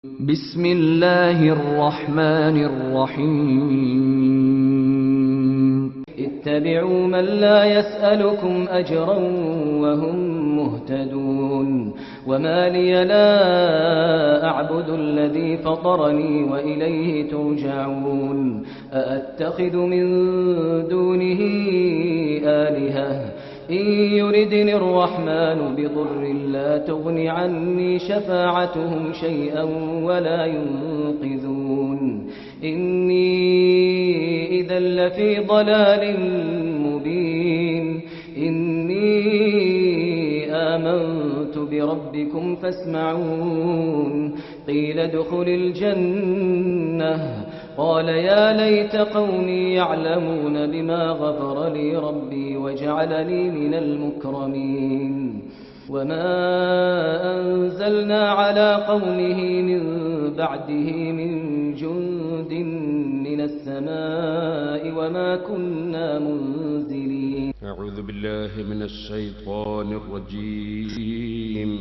بسم الله الرحمن الرحيم اتبعوا من لا يسألكم أجرا وهم مهتدون وما لي لا أعبد الذي فطرني وإليه ترجعون أأتخذ من دونه آلهة إن يردني الرحمن بضر لا تغن عني شفاعتهم شيئا ولا ينقذون إني إذا لفي ضلال مبين إني آمنت بربكم فاسمعون قيل ادخل الجنة قال يا ليت قومي يعلمون بما غفر لي ربي وجعلني من المكرمين وما أنزلنا على قومه من بعده من جند من السماء وما كنا منزلين. أعوذ بالله من الشيطان الرجيم.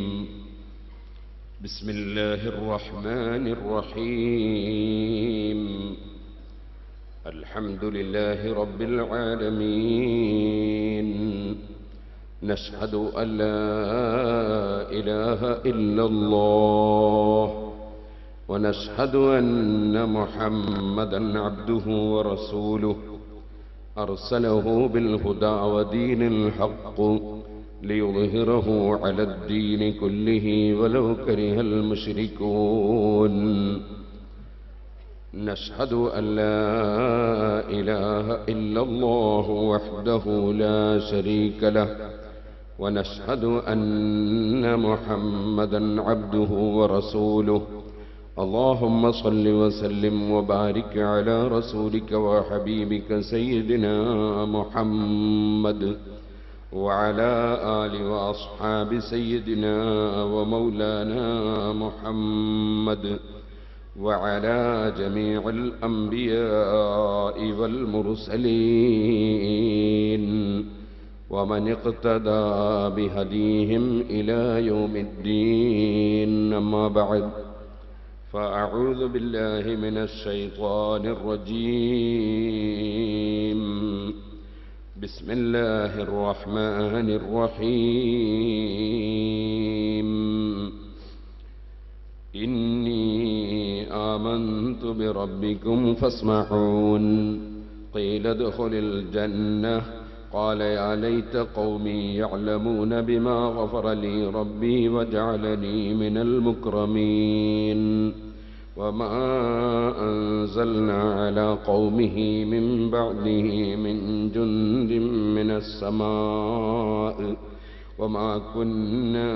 بسم الله الرحمن الرحيم. الحمد لله رب العالمين. نشهد أن لا إله إلا الله ونشهد أن محمدًا عبده ورسوله أرسله بالهدى ودين الحق ليظهره على الدين كله ولو كره المشركون. نشهد أن لا إله إلا الله وحده لا شريك له ونشهد أن محمدًا عبده ورسوله. اللهم صل وسلم وبارك على رسولك وحبيبك سيدنا محمد وعلى آل وأصحاب سيدنا ومولانا محمد وعلى جميع الأنبياء والمرسلين ومن اقتدى بهديهم إلى يوم الدين. أما بعد فأعوذ بالله من الشيطان الرجيم. بسم الله الرحمن الرحيم. إني آمنت بربكم فاسمعون قيل ادخل الجنة قال يا ليت قومي يعلمون بما غفر لي ربي وجعلني من المكرمين وما أنزلنا على قومه من بعده من جند من السماء وما كنا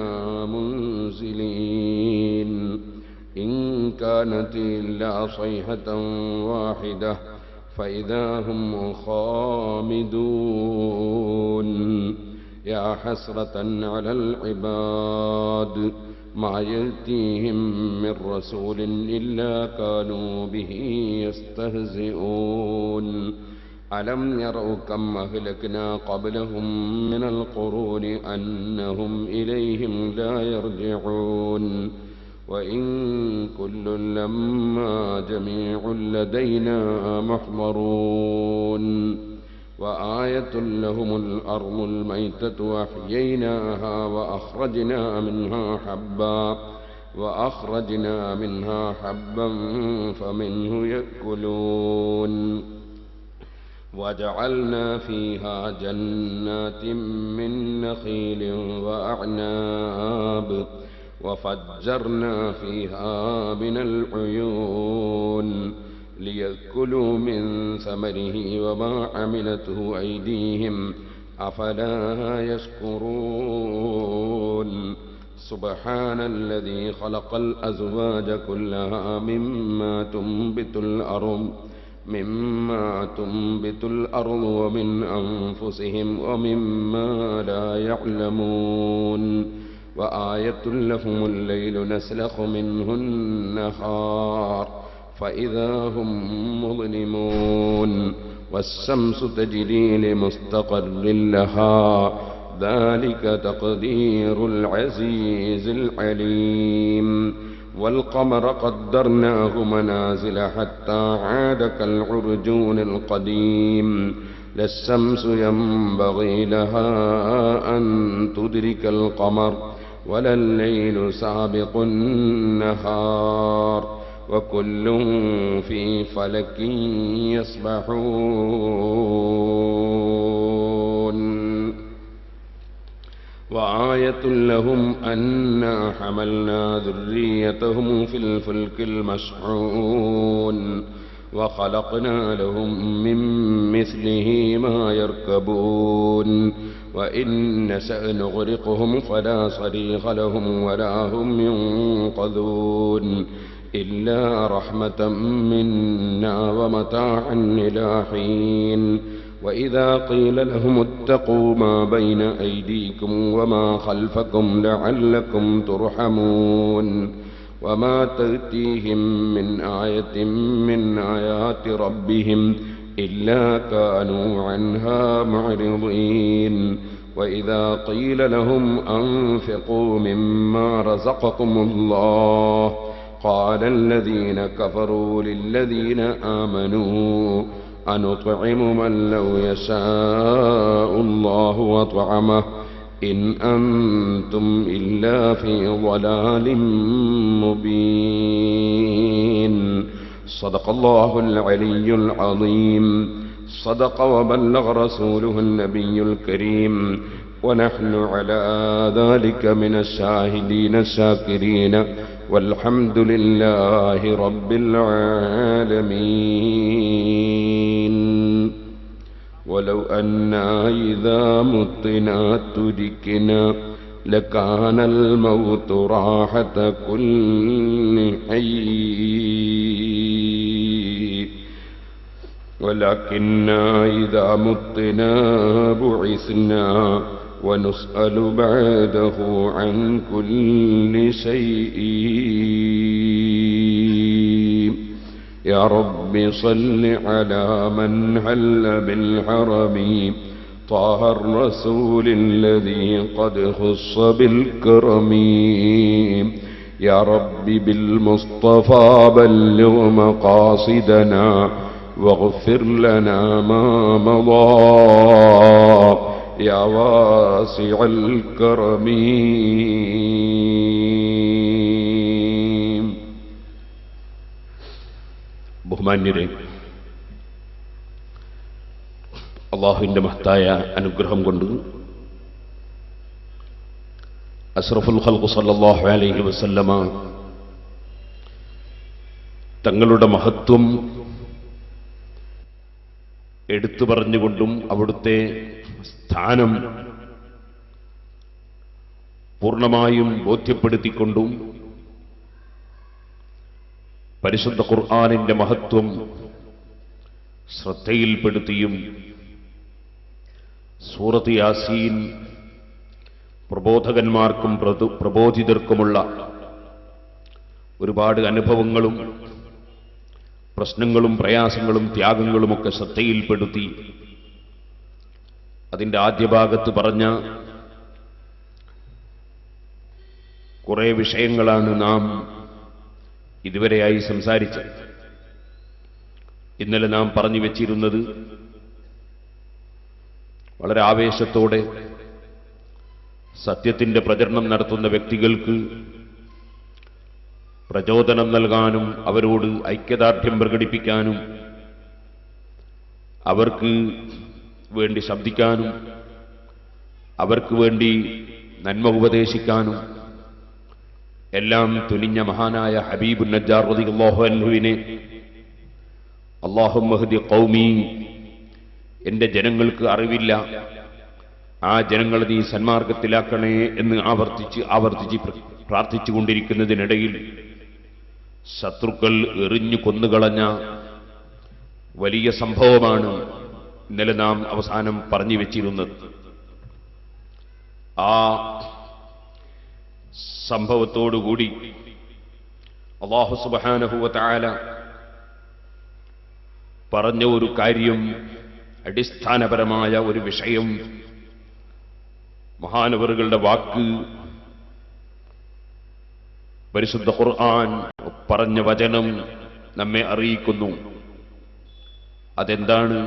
منزلين إن كانت إلا صيحة واحدة فإذا هم خامدون. يا حسرة على العباد ما يأتيهم من رسول إلا كانوا به يستهزئون. ألم يروا كم أهلكنا قبلهم من القرون أنهم إليهم لا يرجعون وإن كل لما جميع لدينا محضرون. وآية لهم الأرض الميتة وأحييناها وأخرجنا منها حبا فمنه يأكلون. وجعلنا فيها جنات من نخيل وأعناب وفجرنا فيها من العيون ليأكلوا من ثمره وما عملته أيديهم أفلا يشكرون. سبحان الذي خلق الأزواج كلها مما تنبت الأرض ومن أنفسهم ومما لا يعلمون. وآية لهم الليل نسلخ منه النهار فإذا هم مظلمون. والشمس تجري لمستقر لها ذلك تقدير العزيز العليم. والقمر قدرناه منازل حتى عاد كالعرجون القديم لا الشمس ينبغي لها أن تدرك القمر ولا الليل سابق النهار وكل في فلك يسبحون وآية لهم أنا حملنا ذريتهم في الفلك المشحون وخلقنا لهم من مثله ما يركبون وإن نشأ نغرقهم فلا صريخ لهم ولا هم ينقذون إلا رحمة منا ومتاعا إلى حين وإذا قيل لهم اتقوا ما بين أيديكم وما خلفكم لعلكم ترحمون وما تأتيهم من آية من آيات ربهم إلا كانوا عنها معرضين وإذا قيل لهم أنفقوا مما رزقكم الله قال الذين كفروا للذين آمنوا أنطعم من لو يشاء الله وطعمه إن أنتم إلا في ضلال مبين صدق الله العلي العظيم صدق وبلغ رسوله النبي الكريم ونحن على ذلك من الشاهدين الشاكرين والحمد لله رب العالمين ولو أنا إذا متنا تدركنا لكان الموت راحة كل حي ولكننا إذا متنا بعثنا ونسأل بعده عن كل شيء يا رب صل على من حل بالحرم طه الرسول الذي قد خص بالكرم يا رب بالمصطفى بلغ مقاصدنا واغفر لنا ما مضى يا واسع الكرم ബഹുമാന്യരെ, അല്ലാഹുവിന്റെ മഹത്തായ അനുഗ്രഹം കൊണ്ട് അഷ്റഫുൽ ഖൽഖ് സല്ലല്ലാഹു അലൈഹി വസല്ലമ തങ്ങളുടെ മഹത്വം എടുത്തു പറഞ്ഞുകൊണ്ടും അവിടുത്തെ സ്ഥാനം പൂർണ്ണമായും ബോധ്യപ്പെടുത്തിക്കൊണ്ടും പരിശുദ്ധ ഖുർആനിന്റെ മഹത്വം ശ്രദ്ധയിൽപ്പെടുത്തിയും സൂറത്ത് യാസീൻ പ്രബോധകന്മാർക്കും പ്രബോധിതർക്കുമുള്ള ഒരുപാട് അനുഭവങ്ങളും പ്രശ്നങ്ങളും പ്രയാസങ്ങളും ത്യാഗങ്ങളുമൊക്കെ ശ്രദ്ധയിൽപ്പെടുത്തി അതിൻ്റെ ആദ്യ ഭാഗത്ത് പറഞ്ഞ കുറേ വിഷയങ്ങളാണ് നാം ഇതുവരെയായി സംസാരിച്ചത്. ഇന്നലെ നാം പറഞ്ഞു വെച്ചിരുന്നത് വളരെ ആവേശത്തോടെ സത്യത്തിന്റെ പ്രചരണം നടത്തുന്ന വ്യക്തികൾക്ക് പ്രചോദനം നൽകാനും അവരോട് ഐക്യദാർഢ്യം പ്രകടിപ്പിക്കാനും അവർക്ക് വേണ്ടി ശബ്ദിക്കാനും അവർക്ക് വേണ്ടി നന്മ ഉപദേശിക്കാനും എല്ലാം തുനിഞ്ഞ മഹാനായ ഹബീബുൻ നജ്ജാർ റളിയല്ലാഹു അൻഹുവിനെ അല്ലാഹുമ്മ ഹ്ദി ഖൗമി, എന്റെ ജനങ്ങൾക്ക് അറിവില്ല, ആ ജനങ്ങളെ നീ സന്മാർഗത്തിലാക്കണേ എന്ന് ആവർത്തിച്ച് പ്രാർത്ഥിച്ചുകൊണ്ടിരിക്കുന്നതിനിടയിൽ ശത്രുക്കൾ എറിഞ്ഞു കൊന്നുകളഞ്ഞ വലിയ സംഭവമാണ് ഇന്നലെ നാം അവസാനം പറഞ്ഞു വെച്ചിരുന്നത്. ആ സംഭവത്തോടുകൂടി അല്ലാഹു സുബ്ഹാനഹു വ തആല പറഞ്ഞ ഒരു കാര്യം, അടിസ്ഥാനപരമായ ഒരു വിഷയം, മഹാനവറുകളുടെ വാക്ക് പരിശുദ്ധ ഖുർആൻ പറഞ്ഞ വചനം നമ്മെ അറിയിക്കുന്നു. അതെന്താണ്?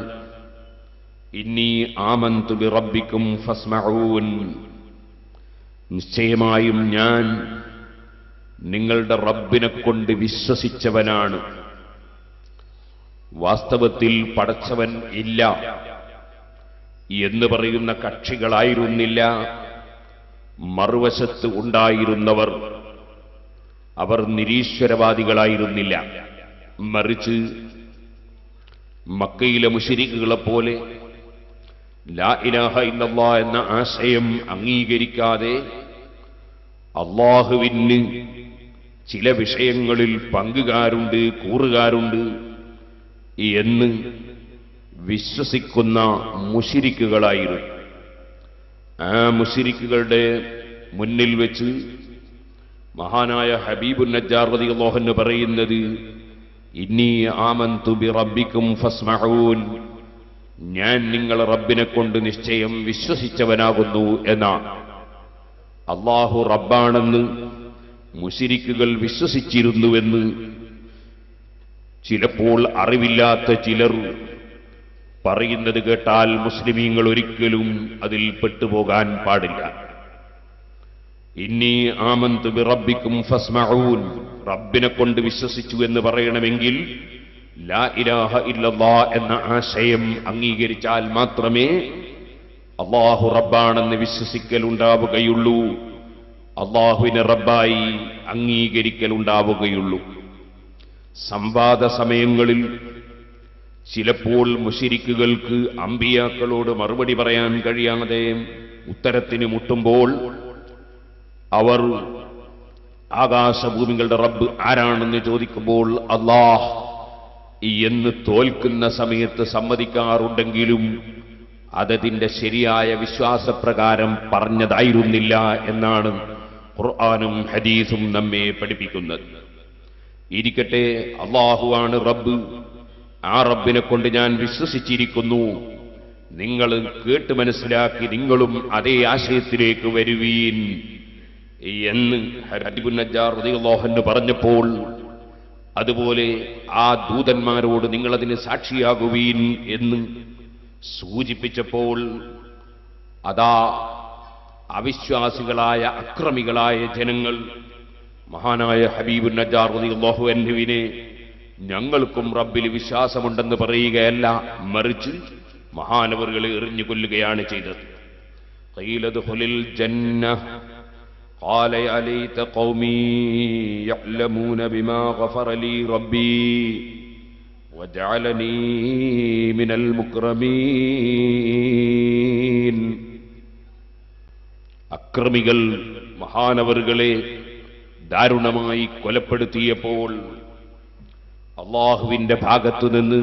ഇന്നി ആമന്തു ബിറബ്ബിക്കും ഫസ്മഊൻ, നിശ്ചയമായും ഞാൻ നിങ്ങളുടെ റബ്ബിനെ കൊണ്ട് വിശ്വസിച്ചവനാണ്. വാസ്തവത്തിൽ പടച്ചവൻ ഇല്ല എന്ന് പറയുന്ന കക്ഷികളായിരുന്നില്ല മറുവശത്ത് ഉണ്ടായിരുന്നവർ. അവർ നിരീശ്വരവാദികളായിരുന്നില്ല. മറിച്ച് മക്കയിലെ മുശ്രിക്കുകളെപ്പോലെ ലാ ഇലാഹ ഇല്ലല്ലാഹ് എന്ന ആശയം അംഗീകരിക്കാതെ അല്ലാഹുവിന് ചില വിഷയങ്ങളിൽ പങ്കുകാരുണ്ട്, കൂറുകാരുണ്ട് എന്ന് വിശ്വസിക്കുന്ന മുശ്രിക്കുകളായിരുന്നു. ആ മുശ്രിക്കുകളുടെ മുന്നിൽ വെച്ച് മഹാനായ ഹബീബുൻ നജ്ജാർ റളിയല്ലാഹു അൻഹു പറയുന്നത് ഇന്നി ആമന്തു ബിറബ്ബിക്കും ഫസ്മഊൻ, ഞാൻ നിങ്ങളെ റബ്ബിനെ കൊണ്ട് നിശ്ചയം വിശ്വസിച്ചവനാകുന്നു എന്നാണ്. അല്ലാഹു റബ്ബാണെന്ന് മുശ്രിക്കുകൾ വിശ്വസിച്ചിരുന്നുവെന്ന് ചിലപ്പോൾ അറിവില്ലാത്ത ചിലർ പറയുന്നത് കേട്ടാൽ മുസ്ലിമീങ്ങൾ ഒരിക്കലും അതിൽ പെട്ടുപോകാൻ പാടില്ല. ഇന്നി ആമന്തു ബിറബ്ബിക്കും ഫസ്മഊൻ, റബ്ബിനെ കൊണ്ട് വിശ്വസിച്ചു എന്ന് പറയണമെങ്കിൽ ലാ ഇലാഹ ഇല്ലല്ലാഹ് എന്ന ആശയം അംഗീകരിച്ചാൽ മാത്രമേ അല്ലാഹു റബ്ബാണെന്ന് വിശ്വസിക്കലുണ്ടാവുകയുള്ളൂ, അല്ലാഹുവിനെ റബ്ബായി അംഗീകരിക്കലുണ്ടാവുകയുള്ളൂ. സംവാദ സമയങ്ങളിൽ ചിലപ്പോൾ മുശ്രിക്കുകൾക്ക് അമ്പിയാക്കളോട് മറുപടി പറയാൻ കഴിയാതെ ഉത്തരത്തിന് മുട്ടുമ്പോൾ അവർ ആകാശഭൂമികളുടെ റബ്ബ് ആരാണെന്ന് ചോദിക്കുമ്പോൾ അല്ലാഹ് എന്ന് തോൽക്കുന്ന സമയത്ത് സമ്മതിക്കാറുണ്ടെങ്കിലും അതതിന്റെ ശരിയായ വിശ്വാസപ്രകാരം പറഞ്ഞതായിരുന്നില്ല എന്നാണ് ഖുർആനും ഹദീസും നമ്മെ പഠിപ്പിക്കുന്നത്. ഇരിക്കട്ടെ, അല്ലാഹുവാണ് റബ്ബ്, ആ റബ്ബിനെ കൊണ്ട് ഞാൻ വിശ്വസിച്ചിരിക്കുന്നു, നിങ്ങൾ കേട്ട് മനസ്സിലാക്കി നിങ്ങളും അതേ ആശയത്തിലേക്ക് വരുവീൻ എന്ന് ഹബീബുൻ നജ്ജാർ റളിയല്ലാഹു അൻഹു പറഞ്ഞപ്പോൾ, അതുപോലെ ആ ദൂതന്മാരോട് നിങ്ങളതിന് സാക്ഷിയാകുവീൻ എന്ന് സൂചിപ്പിച്ചപ്പോൾ, അതാ അവിശ്വാസികളായ അക്രമികളായ ജനങ്ങൾ മഹാനായ ഹബീബുൻ നജ്ജാർ റളിയല്ലാഹു അൻഹുവിനെ ഞങ്ങൾക്കും റബ്ബിൽ വിശ്വാസമുണ്ടെന്ന് പറയുകയല്ല, മറിച്ച് മഹാനവറുകളെ എറിഞ്ഞു കൊല്ലുകയാണ് ചെയ്തത്. ഖീല ദുഖുലിൽ ജന്നഹ ഖാല യാ ലൈത ഖൗമി യഅലമൂന ബിമാ ഗഫറ ലീ റബ്ബി വജഅലനീ മിനൽ മുക്രമീൻ. അക്രമികൾ മഹാനവറുകളെ ദാരുണമായി കൊലപ്പെടുത്തിയപ്പോൾ അല്ലാഹുവിന്റെ ഭാഗത്തുനിന്ന്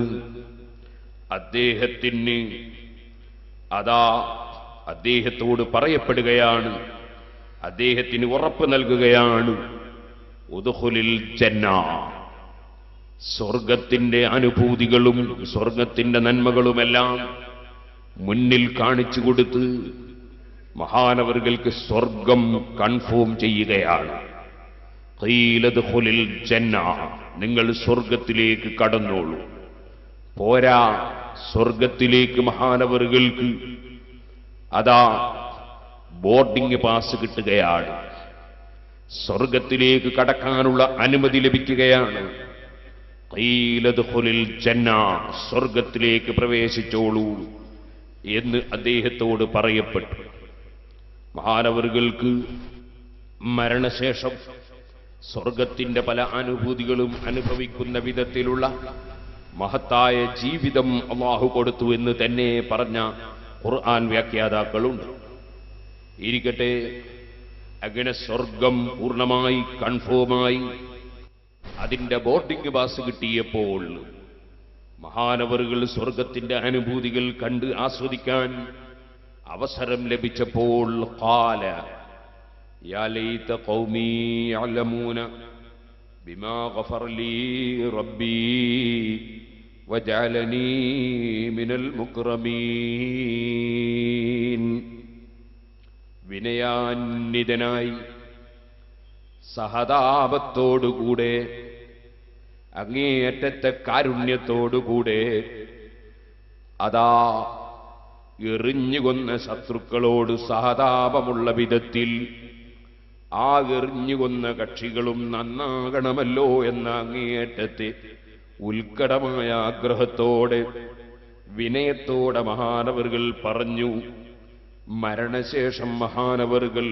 അദ്ദേഹത്തിന് അദ്ദേഹത്തോട് പറയപ്പെടുകയാണ്, അദ്ദേഹത്തിന് ഉറപ്പ് നൽകുകയാണ്, ഉദ്ഖുലിൽ ജന്ന, സ്വർഗത്തിന്റെ അനുഭൂതികളും സ്വർഗത്തിന്റെ നന്മകളുമെല്ലാം മുന്നിൽ കാണിച്ചു കൊടുത്ത് മഹാനവറുകൾക്ക് സ്വർഗം കൺഫേം ചെയ്യുകയാണ്. ഖീല ദുഖുലിൽ ജന്ന, നിങ്ങൾ സ്വർഗത്തിലേക്ക് കടന്നോളൂ. പോരാ, സ്വർഗത്തിലേക്ക് മഹാനവറുകൾക്ക് ബോർഡിംഗ് പാസ് കിട്ടുകയാണ്, സ്വർഗത്തിലേക്ക് കടക്കാനുള്ള അനുമതി ലഭിക്കുകയാണ്. ഖീല ദുഖുലിൽ ജന്ന, സ്വർഗത്തിലേക്ക് പ്രവേശിച്ചോളൂ എന്ന് അദ്ദേഹത്തോട് പറയപ്പെട്ടു. മഹാനവറുകൾക്ക് മരണശേഷം സ്വർഗത്തിന്റെ പല അനുഭൂതികളും അനുഭവിക്കുന്ന വിധത്തിലുള്ള മഹത്തായ ജീവിതം അല്ലാഹു കൊടുത്തു എന്ന് തന്നെ പറഞ്ഞ ഖുർആൻ വ്യാഖ്യാതാക്കളുണ്ട്. ഇരിക്കട്ടെ, അങ്ങനെ സ്വർഗം പൂർണ്ണമായി കൺഫേമായി അതിന്റെ ബോർഡിംഗ് പാസ് കിട്ടിയപ്പോൾ മഹാനവറുകൾ സ്വർഗത്തിന്റെ അനുഭൂതികൾ കണ്ട് ആസ്വദിക്കാൻ അവസരം ലഭിച്ചപ്പോൾ ഖാല യാ ലൈത ഖൗമി യഅലമൂന ബിമാ ഗഫറ ലീ റബ്ബി വജഅലനീ മിനൽ മുക്രമീൻ. വിനയാന്വിതനായി സഹതാപത്തോടുകൂടെ അങ്ങേയറ്റത്തെ കാരുണ്യത്തോടുകൂടെ അതാ എറിഞ്ഞുകൊന്ന ശത്രുക്കളോട് സഹതാപമുള്ള വിധത്തിൽ ആ എറിഞ്ഞുകൊന്ന കക്ഷികളും നന്നാകണമല്ലോ എന്ന അങ്ങേയറ്റത്തെ ഉത്കടമായ ആഗ്രഹത്തോടെ വിനയത്തോടെ മഹാനവറുകൾ പറഞ്ഞു. മരണശേഷം മഹാനവറുകൾ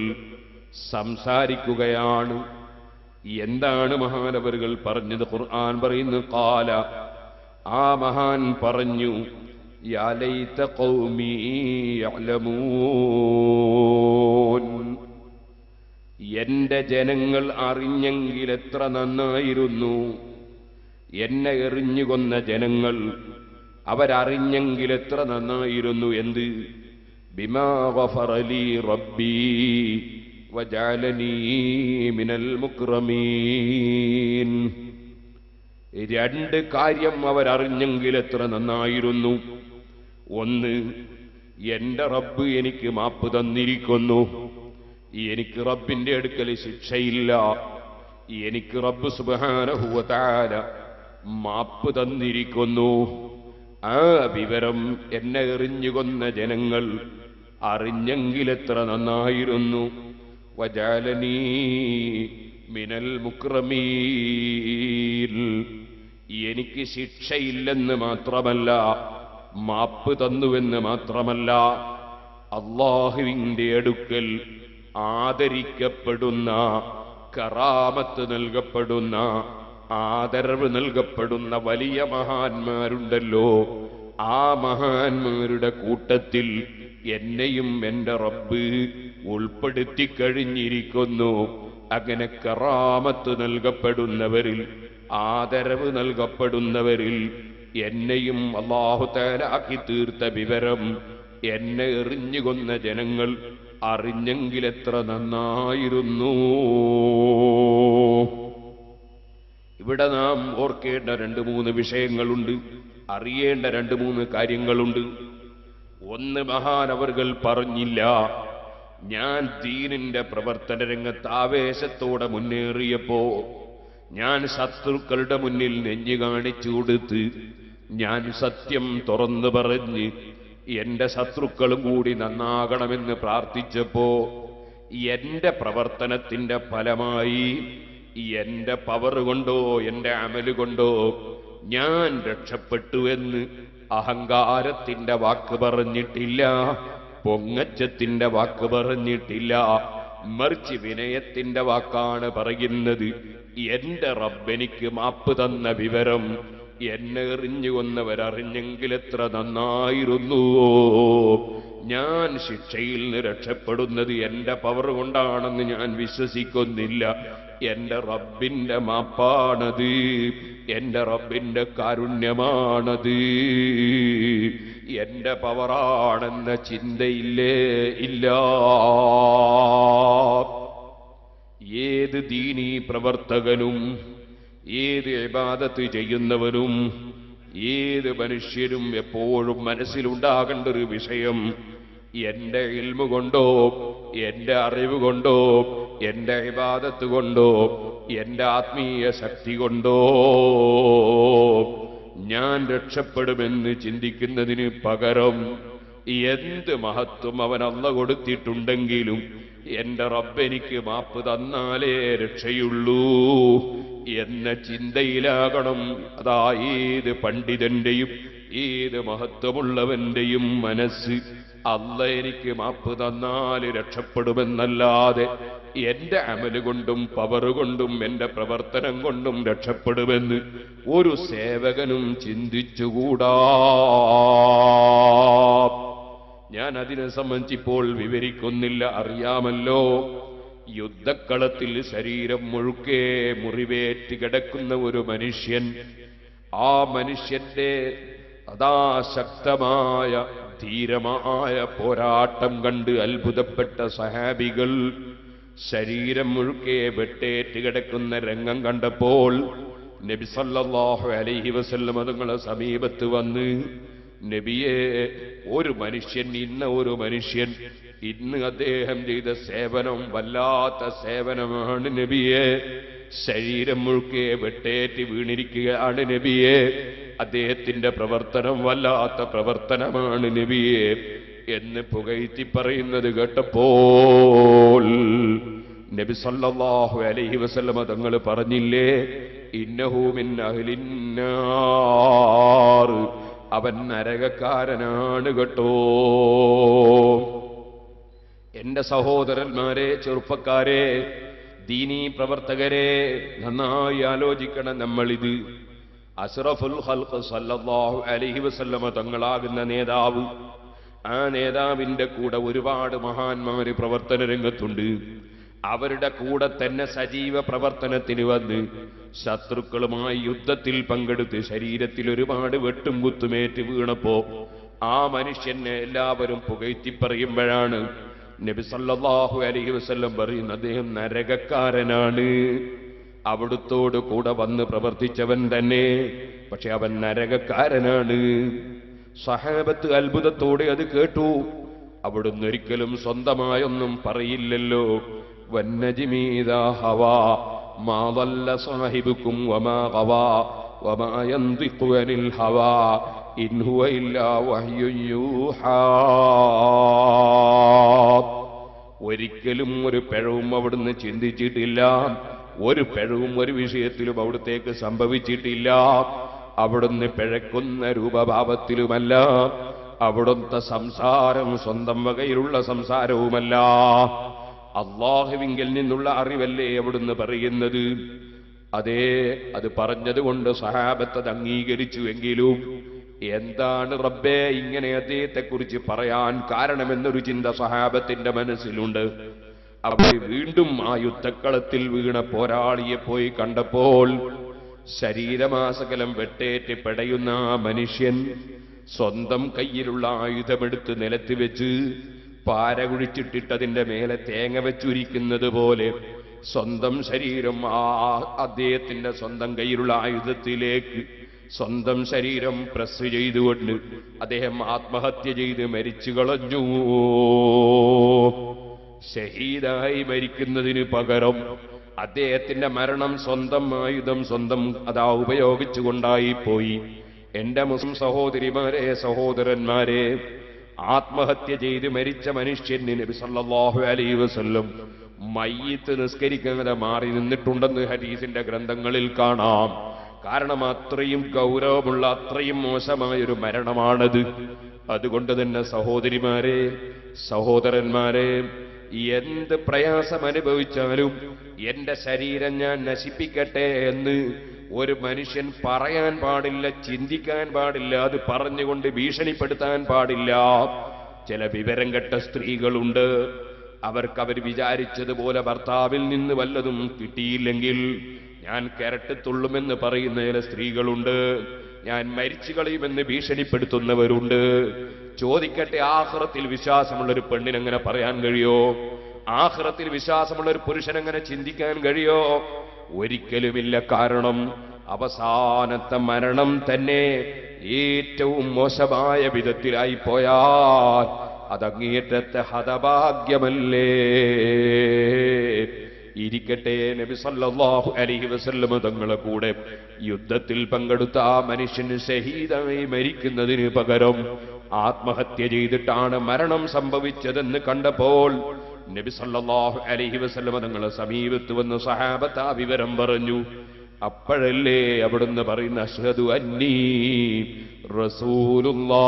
സംസാരിക്കുകയാണ്. എന്താണ് മഹാനവറുകൾ പറഞ്ഞത്? ഖുർആൻ പറയുന്നു, ഖാല, ആ മഹാൻ പറഞ്ഞു, യാ ലൈത ഖൗമി യഅലമൂൻ, എന്റെ ജനങ്ങൾ അറിഞ്ഞെങ്കിൽ എത്ര നന്നായിരുന്നു. എന്നെ എറിഞ്ഞുകൊന്ന ജനങ്ങൾ അവരറിഞ്ഞെങ്കിൽ എത്ര നന്നായിരുന്നു. എന്ത്? ബിമാ ഗഫറ ലീ റബ്ബി വജഅലനീ മിനൽ മുക്രമീൻ. രണ്ട് കാര്യം അവരറിഞ്ഞെങ്കിൽ എത്ര നന്നായിരുന്നു. ഒന്ന്, എന്റെ റബ്ബ് എനിക്ക് മാപ്പ് തന്നിരിക്കുന്നു. എനിക്ക് റബ്ബിന്റെ അടുക്കൽ ശിക്ഷയില്ല. എനിക്ക് റബ്ബ് സുബ്ഹാനഹു വ തആല മാപ്പ് തന്നിരിക്കുന്നു. ആ വിവരം എന്നെ എറിഞ്ഞുകൊന്ന ജനങ്ങൾ അറിഞ്ഞെങ്കിൽ എത്ര നന്നായിരുന്നു. വജഅലനീ മിനൽ മുക്രമീൻ, എനിക്ക് ശിക്ഷയില്ലെന്ന് മാത്രമല്ല, മാപ്പ് തന്നുവെന്ന് മാത്രമല്ല, അല്ലാഹുവിന്റെ അടുക്കൽ ആദരിക്കപ്പെടുന്ന, കറാമത്ത് നൽകപ്പെടുന്ന, ആദരവ് നൽകപ്പെടുന്ന വലിയ മഹാന്മാരുണ്ടല്ലോ, ആ മഹാന്മാരുടെ കൂട്ടത്തിൽ എന്നെയും എന്റെ റബ്ബ് ഉൾപ്പെടുത്തി കഴിഞ്ഞിരിക്കുന്നു. അങ്ങനെ കറാമത്ത് നൽകപ്പെടുന്നവരിൽ, ആദരവ് നൽകപ്പെടുന്നവരിൽ എന്നെയും അല്ലാഹു തആല ആക്കി തീർത്ത വിവരം എന്നെ എറിഞ്ഞുകൊന്ന ജനങ്ങൾ അറിഞ്ഞെങ്കിൽ എത്ര നന്നായിരുന്നു. ഇവിടെ നാം ഓർക്കേണ്ട 2-3 വിഷയങ്ങളുണ്ട്, അറിയേണ്ട 2-3 കാര്യങ്ങളുണ്ട്. ഒന്ന്, മഹാനവറുകൾ പറഞ്ഞില്ല, ഞാൻ ദീനിന്റെ പ്രവർത്തന രംഗത്ത് ആവേശത്തോടെ മുന്നേറിയപ്പോ ഞാൻ ശത്രുക്കളുടെ മുന്നിൽ നെഞ്ഞു കാണിച്ചു കൊടുത്ത് ഞാൻ സത്യം തുറന്നു പറഞ്ഞ് എന്റെ ശത്രുക്കളും കൂടി നന്നാകണമെന്ന് പ്രാർത്ഥിച്ചപ്പോ എന്റെ പ്രവർത്തനത്തിന്റെ ഫലമായി എന്റെ പവർ കൊണ്ടോ എന്റെ അമല് കൊണ്ടോ ഞാൻ രക്ഷപ്പെട്ടുവെന്ന് അഹങ്കാരത്തിന്റെ വാക്ക് പറഞ്ഞിട്ടില്ല, പൊങ്ങച്ചത്തിന്റെ വാക്ക് പറഞ്ഞിട്ടില്ല. മറിച്ച് വിനയത്തിന്റെ വാക്കാണ് പറയുന്നത്. എന്റെ റബ്ബെനിക്ക് മാപ്പ് തന്ന വിവരം എന്നെ എറിഞ്ഞുകൊന്നവരറിഞ്ഞെങ്കിൽ എത്ര നന്നായിരുന്നുവോ. ഞാൻ ശിക്ഷയിൽ നിന്ന് രക്ഷപ്പെടുന്നത് എന്റെ പവർ കൊണ്ടാണെന്ന് ഞാൻ വിശ്വസിക്കുന്നില്ല. എന്റെ റബ്ബിന്റെ മാപ്പാണത്, എന്റെ റബ്ബിന്റെ കാരുണ്യമാണത്, എന്റെ പവറാണെന്ന ചിന്തയില്ലേ ഇല്ല. ഏത് ദീനീ പ്രവർത്തകനും, ഏത് ഇബാദത്ത് ചെയ്യുന്നവനും, ഏത് മനുഷ്യരും എപ്പോഴും മനസ്സിലുണ്ടാകേണ്ട ഒരു വിഷയം, എന്റെ ഇൽമു കൊണ്ടോ എന്റെ അറിവ് കൊണ്ടോ എന്റെ ഇബാദത്ത് കൊണ്ടോ എന്റെ ആത്മീയ ശക്തി കൊണ്ടോ ഞാൻ രക്ഷപ്പെടുമെന്ന് ചിന്തിക്കുന്നതിന് പകരം എന്ത് മഹത്വം അവൻ അല്ലാഹു കൊടുത്തിട്ടുണ്ടെങ്കിലും എന്റെ റബ്ബെനിക്ക് മാപ്പ് തന്നാലേ രക്ഷയുള്ളൂ എന്ന ചിന്തയിലാകണം അതാ ഏത് പണ്ഡിതന്റെയും ഏത് മഹത്വമുള്ളവന്റെയും മനസ്സ്. അല്ലാഹു എനിക്ക് മാപ്പ് തന്നാൽ രക്ഷപ്പെടുമെന്നല്ലാതെ എന്റെ അമല് കൊണ്ടും പവർ കൊണ്ടും എന്റെ പ്രവർത്തനം കൊണ്ടും രക്ഷപ്പെടുമെന്ന് ഒരു സേവകനും ചിന്തിച്ചുകൂടാ. ഞാൻ അതിനെ സംബന്ധിച്ചിപ്പോൾ വിവരിക്കുന്നില്ല, അറിയാമല്ലോ. യുദ്ധക്കളത്തിൽ ശരീരം മുഴുക്കെ മുറിവേറ്റ് കിടക്കുന്ന ഒരു മനുഷ്യൻ, ആ മനുഷ്യന്റെ അതാ ശക്തമായ ധീരമായ പോരാട്ടം കണ്ട് അത്ഭുതപ്പെട്ട സഹാബികൾ ശരീരം മുഴുക്കെ വെട്ടേറ്റ് കിടക്കുന്ന രംഗം കണ്ടപ്പോൾ നബി സല്ലല്ലാഹു അലൈഹി വസല്ലം തങ്ങളുടെ സമീപത്ത് വന്ന്, നബിയെ, ഒരു മനുഷ്യൻ, ഇന്ന ഒരു മനുഷ്യൻ ഇന്ന് അദ്ദേഹം ചെയ്ത സേവനം വല്ലാത്ത സേവനമാണ് നബിയെ. ശരീരം മുഴുക്കെ വെട്ടേറ്റ് വീണിരിക്കുകയാണ് നബിയെ. അദ്ദേഹത്തിന്റെ പ്രവർത്തനം വല്ലാത്ത പ്രവർത്തനമാണ് നബിയെ എന്ന് പുകഴ്ത്തി പറയുന്നത് കേട്ടപ്പോൾ നബി സല്ലല്ലാഹു അലൈഹി വസല്ലമ തങ്ങൾ പറഞ്ഞില്ലേ, ഇന്നഹു മിൻ അഹ്ലിന്നാർ, അവൻ നരകക്കാരനാണ് കേട്ടോ. എന്റെ സഹോദരന്മാരെ, ചെറുപ്പക്കാരെ, ദീനീ പ്രവർത്തകരെ, നന്നായി ആലോചിക്കണം. നമ്മളിത് അസ്റഫുൽ ഖൽഖ് സല്ലല്ലാഹു അലൈഹി വസല്ലമ തങ്ങളാകുന്ന നേതാവ്, ആ നേതാവിന്റെ കൂടെ ഒരുപാട് മഹാന്മാര് പ്രവർത്തന രംഗത്തുണ്ട്. അവരുടെ കൂടെ തന്നെ സജീവ പ്രവർത്തനത്തിന് വന്ന് ശത്രുക്കളുമായി യുദ്ധത്തിൽ പങ്കെടുത്ത് ശരീരത്തിൽ ഒരുപാട് വെട്ടും കുത്തുമേറ്റ് വീണപ്പോ ആ മനുഷ്യനെ എല്ലാവരും പുകഴ്ത്തി പറയുമ്പോഴാണ് നബി സല്ലല്ലാഹു അലൈഹി വസല്ലം പറയുന്നത്, അദ്ദേഹം നരകക്കാരനാണ്. അവിടുത്തോട് കൂടെ വന്ന് പ്രവർത്തിച്ചവൻ തന്നെ, പക്ഷെ അവൻ നരകക്കാരനാണ്. സഹാബത്ത് അത്ഭുതത്തോടെ അത് കേട്ടു. അവിടുന്ന് ഒരിക്കലും സ്വന്തമായൊന്നും പറയില്ലല്ലോ. വന്നജ്മി ഇദാ ഹവാ മാ ളല്ല സാഹിബുക്കും വമാ ഗവാ വമാ യൻതിഖു അനിൽ ഹവാ ഇൻ ഹുവ ഇല്ലാ വഹ്യുൻ യൂഹാ. ഒരിക്കലും ഒരു പിഴവും അവിടുന്ന് ചിന്തിച്ചിട്ടില്ല. ഒരു പിഴവും ഒരു വിഷയത്തിലും അവിടുത്തേക്ക് സംഭവിച്ചിട്ടില്ല. അവിടുന്ന് പിഴക്കുന്ന രൂപഭാവത്തിലുമല്ല. അവിടുത്തെ സംസാരം സ്വന്തം വകയിലുള്ള സംസാരവുമല്ല. അല്ലാഹുവിങ്കിൽ നിന്നുള്ള അറിവല്ലേ അവിടുന്ന് പറയുന്നത്. അതേ, അത് പറഞ്ഞതുകൊണ്ട് സഹാബത്ത് അത് അംഗീകരിച്ചുവെങ്കിലും എന്താണ് റബ്ബേ ഇങ്ങനെ അദ്ദേഹത്തെക്കുറിച്ച് പറയാൻ കാരണമെന്നൊരു ചിന്ത സഹാബത്തിന്റെ മനസ്സിലുണ്ട്. അവർ വീണ്ടും ആ യുദ്ധക്കളത്തിൽ വീണ പോരാളിയെ പോയി കണ്ടപ്പോൾ ശരീരമാസകലം വെട്ടേറ്റ് പെടയുന്ന ആ മനുഷ്യൻ സ്വന്തം കയ്യിലുള്ള ആയുധമെടുത്ത് നിലത്ത് വെച്ച് പാര കുഴിച്ചിട്ടിട്ടതിന്റെ മേലെ തേങ്ങ വെച്ചുരിക്കുന്നത് പോലെ സ്വന്തം ശരീരം അദ്ദേഹത്തിന്റെ സ്വന്തം കയ്യിലുള്ള ആയുധത്തിലേക്ക് സ്വന്തം ശരീരം പ്രസ് ചെയ്തുകൊണ്ട് അദ്ദേഹം ആത്മഹത്യ ചെയ്ത് മരിച്ചു കളഞ്ഞു. ഷഹീദായി മരിക്കുന്നതിന് പകരം അദ്ദേഹത്തിന്റെ മരണം സ്വന്തം ആയുധം സ്വന്തം ഉപയോഗിച്ചുകൊണ്ടായി പോയി. എന്റെ മുസ്ലിം സഹോദരിമാരെ, സഹോദരന്മാരെ, ആത്മഹത്യ ചെയ്ത് മരിച്ച മനുഷ്യന് നബി സല്ലല്ലാഹു അലൈഹി വസല്ലം മയ്യിത്ത് നിസ്കരിക്കാതെ മാറി നിന്നിട്ടുണ്ടെന്ന് ഹദീസിന്റെ ഗ്രന്ഥങ്ങളിൽ കാണാം. കാരണം അത്രയും ഗൗരവമുള്ള, അത്രയും മോശമായൊരു മരണമാണത്. അതുകൊണ്ട് തന്നെ സഹോദരിമാരെ, സഹോദരന്മാരെ, എന്ത് പ്രയാസം അനുഭവിച്ചാലും എന്റെ ശരീരം ഞാൻ നശിപ്പിക്കട്ടെ എന്ന് ഒരു മനുഷ്യൻ പറയാൻ പാടില്ല, ചിന്തിക്കാൻ പാടില്ല, അത് പറഞ്ഞുകൊണ്ട് ഭീഷണിപ്പെടുത്താൻ പാടില്ല. ചില വിവരം കെട്ട സ്ത്രീകളുണ്ട്. അവർ വിചാരിച്ചതുപോലെ ഭർത്താവിൽ നിന്ന് വല്ലതും കിട്ടിയില്ലെങ്കിൽ ഞാൻ കരട്ടത്തുള്ളുമെന്ന് പറയുന്ന ചില സ്ത്രീകളുണ്ട്. ഞാൻ മരിച്ചു കളയുമെന്ന് ഭീഷണിപ്പെടുത്തുന്നവരുണ്ട്. ചോദിക്കട്ടെ, ആഖിറത്തിൽ വിശ്വാസമുള്ളൊരു പെണ്ണിനെങ്ങനെ പറയാൻ കഴിയോ? ആഖിറത്തിൽ വിശ്വാസമുള്ളൊരു പുരുഷനെങ്ങനെ ചിന്തിക്കാൻ കഴിയോ? ഒരിക്കലുമില്ല. കാരണം അവസാനത്തെ മരണം തന്നെ ഏറ്റവും മോശമായ വിധത്തിലായി പോയാൽ അതങ്ങേറ്റത്തെ ഹതഭാഗ്യമല്ലേ. ഇരിക്കട്ടെ, നബി സല്ലല്ലാഹു അലൈഹി വസല്ലം തങ്ങളെ കൂടെ യുദ്ധത്തിൽ പങ്കെടുത്ത ആ മനുഷ്യന് ഷഹീദായി മരിക്കുന്നതിന് പകരം ആത്മഹത്യ ചെയ്തിട്ടാണ് മരണം സംഭവിച്ചതെന്ന് കണ്ടപ്പോൾ നബി സല്ലല്ലാഹു അലൈഹി വസല്ലം തങ്ങളെ സമീപത്ത് വന്ന് സഹാബത്ത് ആ വിവരം പറഞ്ഞു. അപ്പോഴല്ലേ അവിടുന്ന് പറയുന്ന അഷ്ഹദു അന്നീ റസൂലുള്ളാഹ്,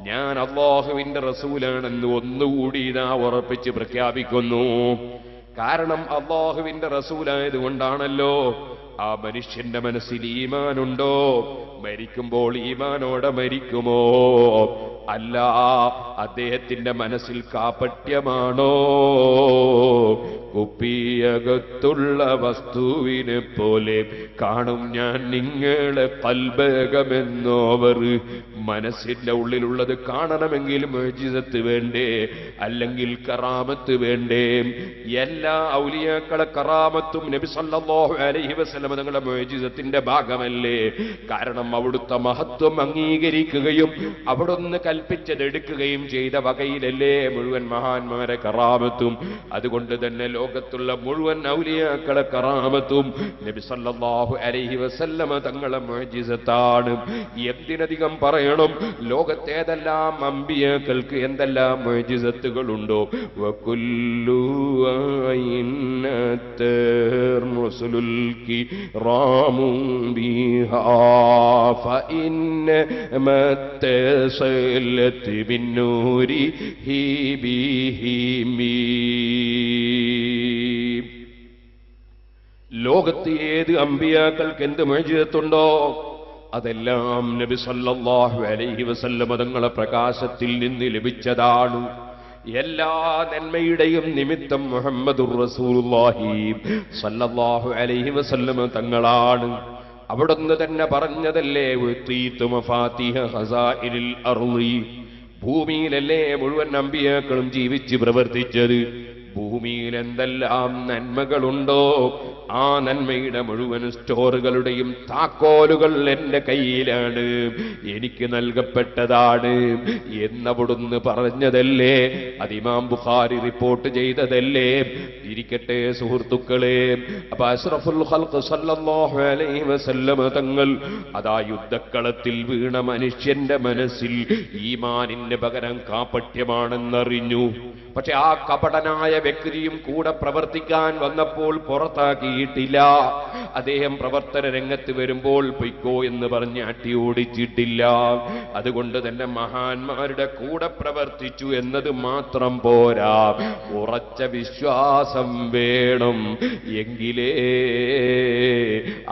ഞാൻ അല്ലാഹുവിന്റെ റസൂലാണെന്ന് ഒന്നുകൂടി ഇതാ ഉറപ്പിച്ച് പ്രഖ്യാപിക്കുന്നു. കാരണം അല്ലാഹുവിന്റെ റസൂലായതുകൊണ്ടാണല്ലോ ആ മനുഷ്യന്റെ മനസ്സിൽ ഈമാനുണ്ടോ? മരിക്കുമ്പോൾ ഈമാനോടെ മരിക്കുമോ? അല്ല, അദ്ദേഹത്തിന്റെ മനസ്സിൽ കാപട്യമാണോ? കുപ്പിയകത്തുള്ള വസ്തുവിനെ പോലെ കാണും ഞാൻ നിങ്ങളെ കൽബകമെന്നോവർ. മനസ്സിന്റെ ഉള്ളിലുള്ളത് കാണണമെങ്കിൽ മുഅ്ജിസത്ത് വേണ്ടേ, അല്ലെങ്കിൽ കറാമത്ത് വേണ്ടേ? എല്ലാ ഔലിയാക്കളെ കറാമത്തും നബി സല്ലല്ലാഹു അലൈഹി വസല്ലം വസല്ലം തങ്ങളുടെ മുഅ്ജിസത്തിന്റെ ഭാഗമല്ലേ? കാരണം അവിടുത്തെ മഹത്വം അംഗീകരിക്കുകയും അവിടുന്ന് കൽപ്പിച്ചതെടുക്കുകയും ചെയ്ത വകയിലല്ലേ മുഴുവൻ മഹാന്മാരെ കറാമത്തും. അതുകൊണ്ട് തന്നെ ലോകത്തുള്ള മുഴുവൻ ഔലിയാക്കളെ കറാമത്തും നബി സല്ലല്ലാഹു അലൈഹി വസല്ലം തങ്ങളുടെ മുഅ്ജിസത്താണ്. എന്തിനധികം പറയണം, ലോകത്തേതെല്ലാം അമ്പിയാക്കൾക്ക് എന്തെല്ലാം മുഅ്ജിസത്തുകളുണ്ടോ. വകുല്ലു റസൂലുൽ കിറാമു ബിഹാ ഫഇന്ന മത്തസലത് ബിന്നൂരി ബിഹിമി. ലോകത്ത് ഏത് അമ്പിയാക്കൾക്ക് എന്ത് മുഅ്ജിസത്തുണ്ടോ അതെല്ലാം നബി സല്ലല്ലാഹു അലൈഹി വസല്ലം തങ്ങളുടെ പ്രകാശത്തിൽ നിന്ന് ലഭിച്ചതാണ്. എല്ലാ നന്മയുടെയും നിമിത്തം മുഹമ്മദുർ റസൂലുള്ളാഹി സല്ലല്ലാഹു അലൈഹി വസല്ലം തങ്ങളാണ്. അവിടുന്ന് തന്നെ പറഞ്ഞതല്ലേ, ഉതീതു മഫാത്തിഹ ഖസാഇനിൽ അർളി. ഭൂമിയിലല്ലേ മുഴുവൻ അമ്പിയാക്കളും ജീവിച്ച് പ്രവർത്തിച്ചത്. ഭൂമിയിൽ എന്തെല്ലാം നന്മകളുണ്ടോ ആ നന്മയുടെ മുഴുവൻ സ്റ്റോറുകളുടെയും താക്കോലുകൾ എന്റെ കയ്യിലാണ്, എനിക്ക് നൽകപ്പെട്ടതാണ് എന്നവിടുന്ന് പറഞ്ഞതല്ലേ. അത് ഇമാം ബുഖാരി റിപ്പോർട്ട് ചെയ്തതല്ലേ. ഇരിക്കട്ടെ സുഹൃത്തുക്കളെ, അപ്പൊ അഷ്റഫുൽ ഖൽഖ് സല്ലല്ലാഹു അലൈഹി വസല്ലം തങ്ങൾ അതാ യുദ്ധക്കളത്തിൽ വീണ മനുഷ്യന്റെ മനസ്സിൽ ഈമാനിന് പകരം കാപട്യമാണെന്നറിഞ്ഞു. പക്ഷെ ആ കപടനായ വ്യക്തിയും കൂടെ പ്രവർത്തിക്കാൻ വന്നപ്പോൾ പുറത്താക്കിയിട്ടില്ല. അദ്ദേഹം പ്രവർത്തന രംഗത്ത് വരുമ്പോൾ പൊയ്ക്കോ എന്ന് പറഞ്ഞ് അട്ടി ഓടിച്ചിട്ടില്ല. അതുകൊണ്ട് തന്നെ മഹാന്മാരുടെ കൂടെ പ്രവർത്തിച്ചു എന്നത് മാത്രം പോരാ, ഉറച്ച വിശ്വാസം വേണം. എങ്കിലേ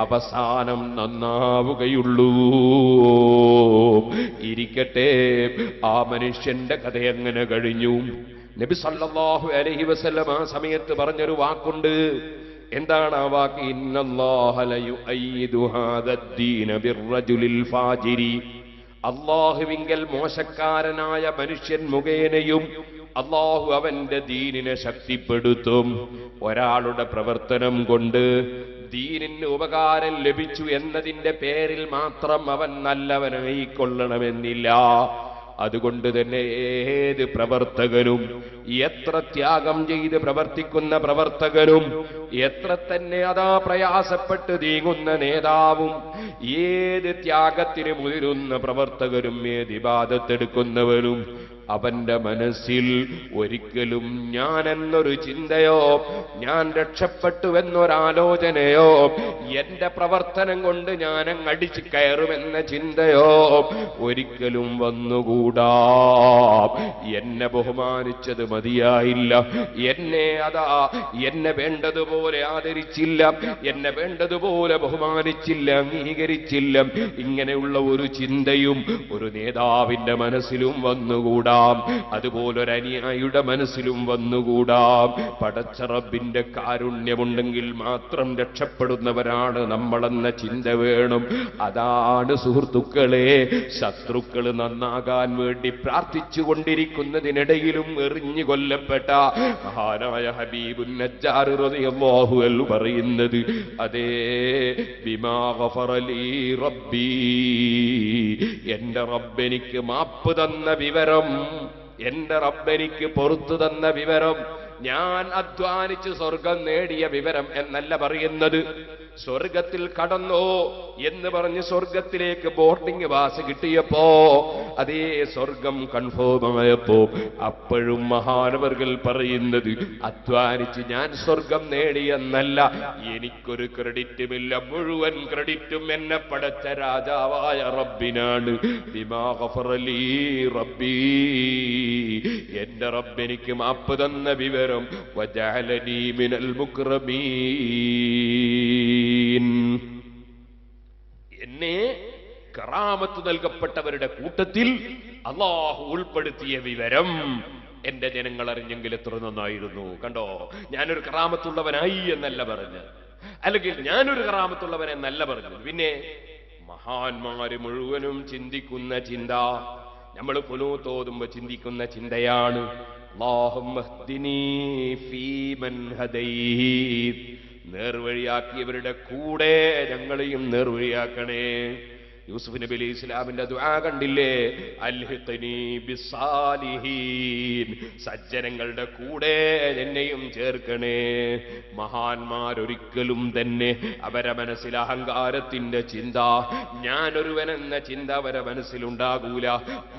അവസാനം നന്നാവുകയുള്ളൂ. ഇരിക്കട്ടെ, ആ മനുഷ്യന്റെ കഥ എങ്ങനെ കഴിഞ്ഞു? നബി സല്ലല്ലാഹു അലൈഹി വസല്ലം ആ സമയത്ത് പറഞ്ഞൊരു വാക്കുണ്ട്. എന്താണ് ആ വാക്ക്? ഇന്നല്ലാഹ ലയുഅയ്യിദു ഹാദദ്ദീന ബിർറജുലിൽ ഫാജിരി. അല്ലാഹുവിങ്കൽ മോശക്കാരനായ മനുഷ്യൻ മുഖേനയും അല്ലാഹു അവന്റെ ദീനിനെ ശക്തിപ്പെടുത്തും. ഒരാളുടെ പ്രവർത്തനം കൊണ്ട് ദീനിന് ഉപകാരം ലഭിച്ചു എന്നതിന്റെ പേരിൽ മാത്രം അവൻ നല്ലവനായി കൊള്ളണമെന്നില്ല. അതുകൊണ്ട് തന്നെ ഏത് പ്രവർത്തകനും, എത്ര ത്യാഗം ചെയ്ത് പ്രവർത്തിക്കുന്ന പ്രവർത്തകനും, എത്ര തന്നെ അതാ പ്രയാസപ്പെട്ട് നീങ്ങുന്ന നേതാവും, ഏത് ത്യാഗത്തിന് മുതിരുന്ന പ്രവർത്തകരും, ഏത് ഇബാദത്തെടുക്കുന്നവരും, അവന്റെ മനസ്സിൽ ഒരിക്കലും ഞാൻ എന്നൊരു ചിന്തയോ, ഞാൻ രക്ഷപ്പെട്ടുവെന്നൊരാലോചനയോ, എന്റെ പ്രവർത്തനം കൊണ്ട് ഞാൻ അടിച്ചു കയറുമെന്ന ചിന്തയോ ഒരിക്കലും വന്നുകൂടാ. എന്നെ ബഹുമാനിച്ചത് മതിയായില്ല, എന്നെ വേണ്ടതുപോലെ ആദരിച്ചില്ല, എന്നെ വേണ്ടതുപോലെ ബഹുമാനിച്ചില്ല, അംഗീകരിച്ചില്ല, ഇങ്ങനെയുള്ള ഒരു ചിന്തയും ഒരു നേതാവിന്റെ മനസ്സിലും വന്നുകൂടാ. അതുപോലൊരു അനുയായിയുടെ മനസ്സിലും വന്നുകൂടാം. പടച്ച റബ്ബിന്റെ കാരുണ്യമുണ്ടെങ്കിൽ മാത്രം രക്ഷപ്പെടുന്നവരാണ് നമ്മളെന്ന ചിന്ത വേണം. അതാണ് സുഹൃത്തുക്കളെ, ശത്രുക്കൾ നന്നാകാൻ വേണ്ടി പ്രാർത്ഥിച്ചു കൊണ്ടിരിക്കുന്നതിനിടയിലും എറിഞ്ഞു കൊല്ലപ്പെട്ട മഹാനായ ഹബീബുൻ നജ്ജാർ റളിയല്ലാഹു അൻഹു പറയുന്നത്, അതേ ബിമാ ഗഫറ ലീ റബ്ബി, എന്റെ റബ്ബെനിക്ക് മാപ്പ് തന്ന വിവരം, എന്റെ റബ്ബെനിക്ക് പുറത്തു തന്ന വിവരം, ഞാൻ അധ്വാനിച്ച് സ്വർഗം നേടിയ വിവരം എന്നല്ല പറയുന്നത്. സ്വർഗത്തിൽ കടന്നോ എന്ന് പറഞ്ഞ് സ്വർഗത്തിലേക്ക് ബോർഡിംഗ് പാസ് കിട്ടിയപ്പോ, അതേ സ്വർഗം കൺഫേം ആയപ്പോ അപ്പോഴും മഹാനവർകൾ പറയുന്നത്, അധ്വാനിച്ച് ഞാൻ സ്വർഗം നേടിയെന്നല്ല, എനിക്കൊരു ക്രെഡിറ്റുമില്ല, മുഴുവൻ ക്രെഡിറ്റും എന്നെ പടച്ച രാജാവായ റബ്ബിനാണ്. ബിമാ ഗഫറ ലീ റബ്ബി, എന്റെ റബ്ബെനിക്ക് മാപ്പ് തന്ന വിവരം, വജഅലനീ മിനൽ മുക്രമീൻ, എന്നെ കറാമത്ത് നൽകപ്പെട്ടവരുടെ കൂട്ടത്തിൽ അല്ലാഹു ഉൾപ്പെടുത്തിയ വിവരം എന്റെ ജനങ്ങൾ അറിഞ്ഞെങ്കിൽ എത്ര നന്നായിരുന്നു. കണ്ടോ, ഞാനൊരു കറാമത്തുള്ളവനായി എന്നല്ല പറഞ്ഞത്, അല്ലെങ്കിൽ ഞാനൊരു കറാമത്തുള്ളവൻ എന്നല്ല പറഞ്ഞത്. പിന്നെ മഹാന്മാര് മുഴുവനും ചിന്തിക്കുന്ന ചിന്ത, നമ്മൾ ഖുനൂത്ത് ഓതുമ്പോ ചിന്തിക്കുന്ന ചിന്തയാണ്, അല്ലാഹുമ്മ ഹ്ദിനീ ഫീമൻ ഹദൈത് നേർവഴിയാക്കിയവരുടെ കൂടെ ഞങ്ങളെയും നേർവഴിയാക്കണേ. യൂസുഫ് നബി അലൈഹി ഇസ്ലാമിന്റെ ദുആ കണ്ടില്ലേ? അൽഹിഖ്നി ബിസ്സാലിഹീൻ, സജ്ജനങ്ങളുടെ കൂടെ എന്നെയും ചേർക്കണേ. മഹാന്മാരൊരിക്കലും തന്നെ അവരെ മനസ്സിൽ അഹങ്കാരത്തിന്റെ ചിന്ത, ഞാനൊരുവനെന്ന ചിന്ത അവരെ മനസ്സിലുണ്ടാകൂല.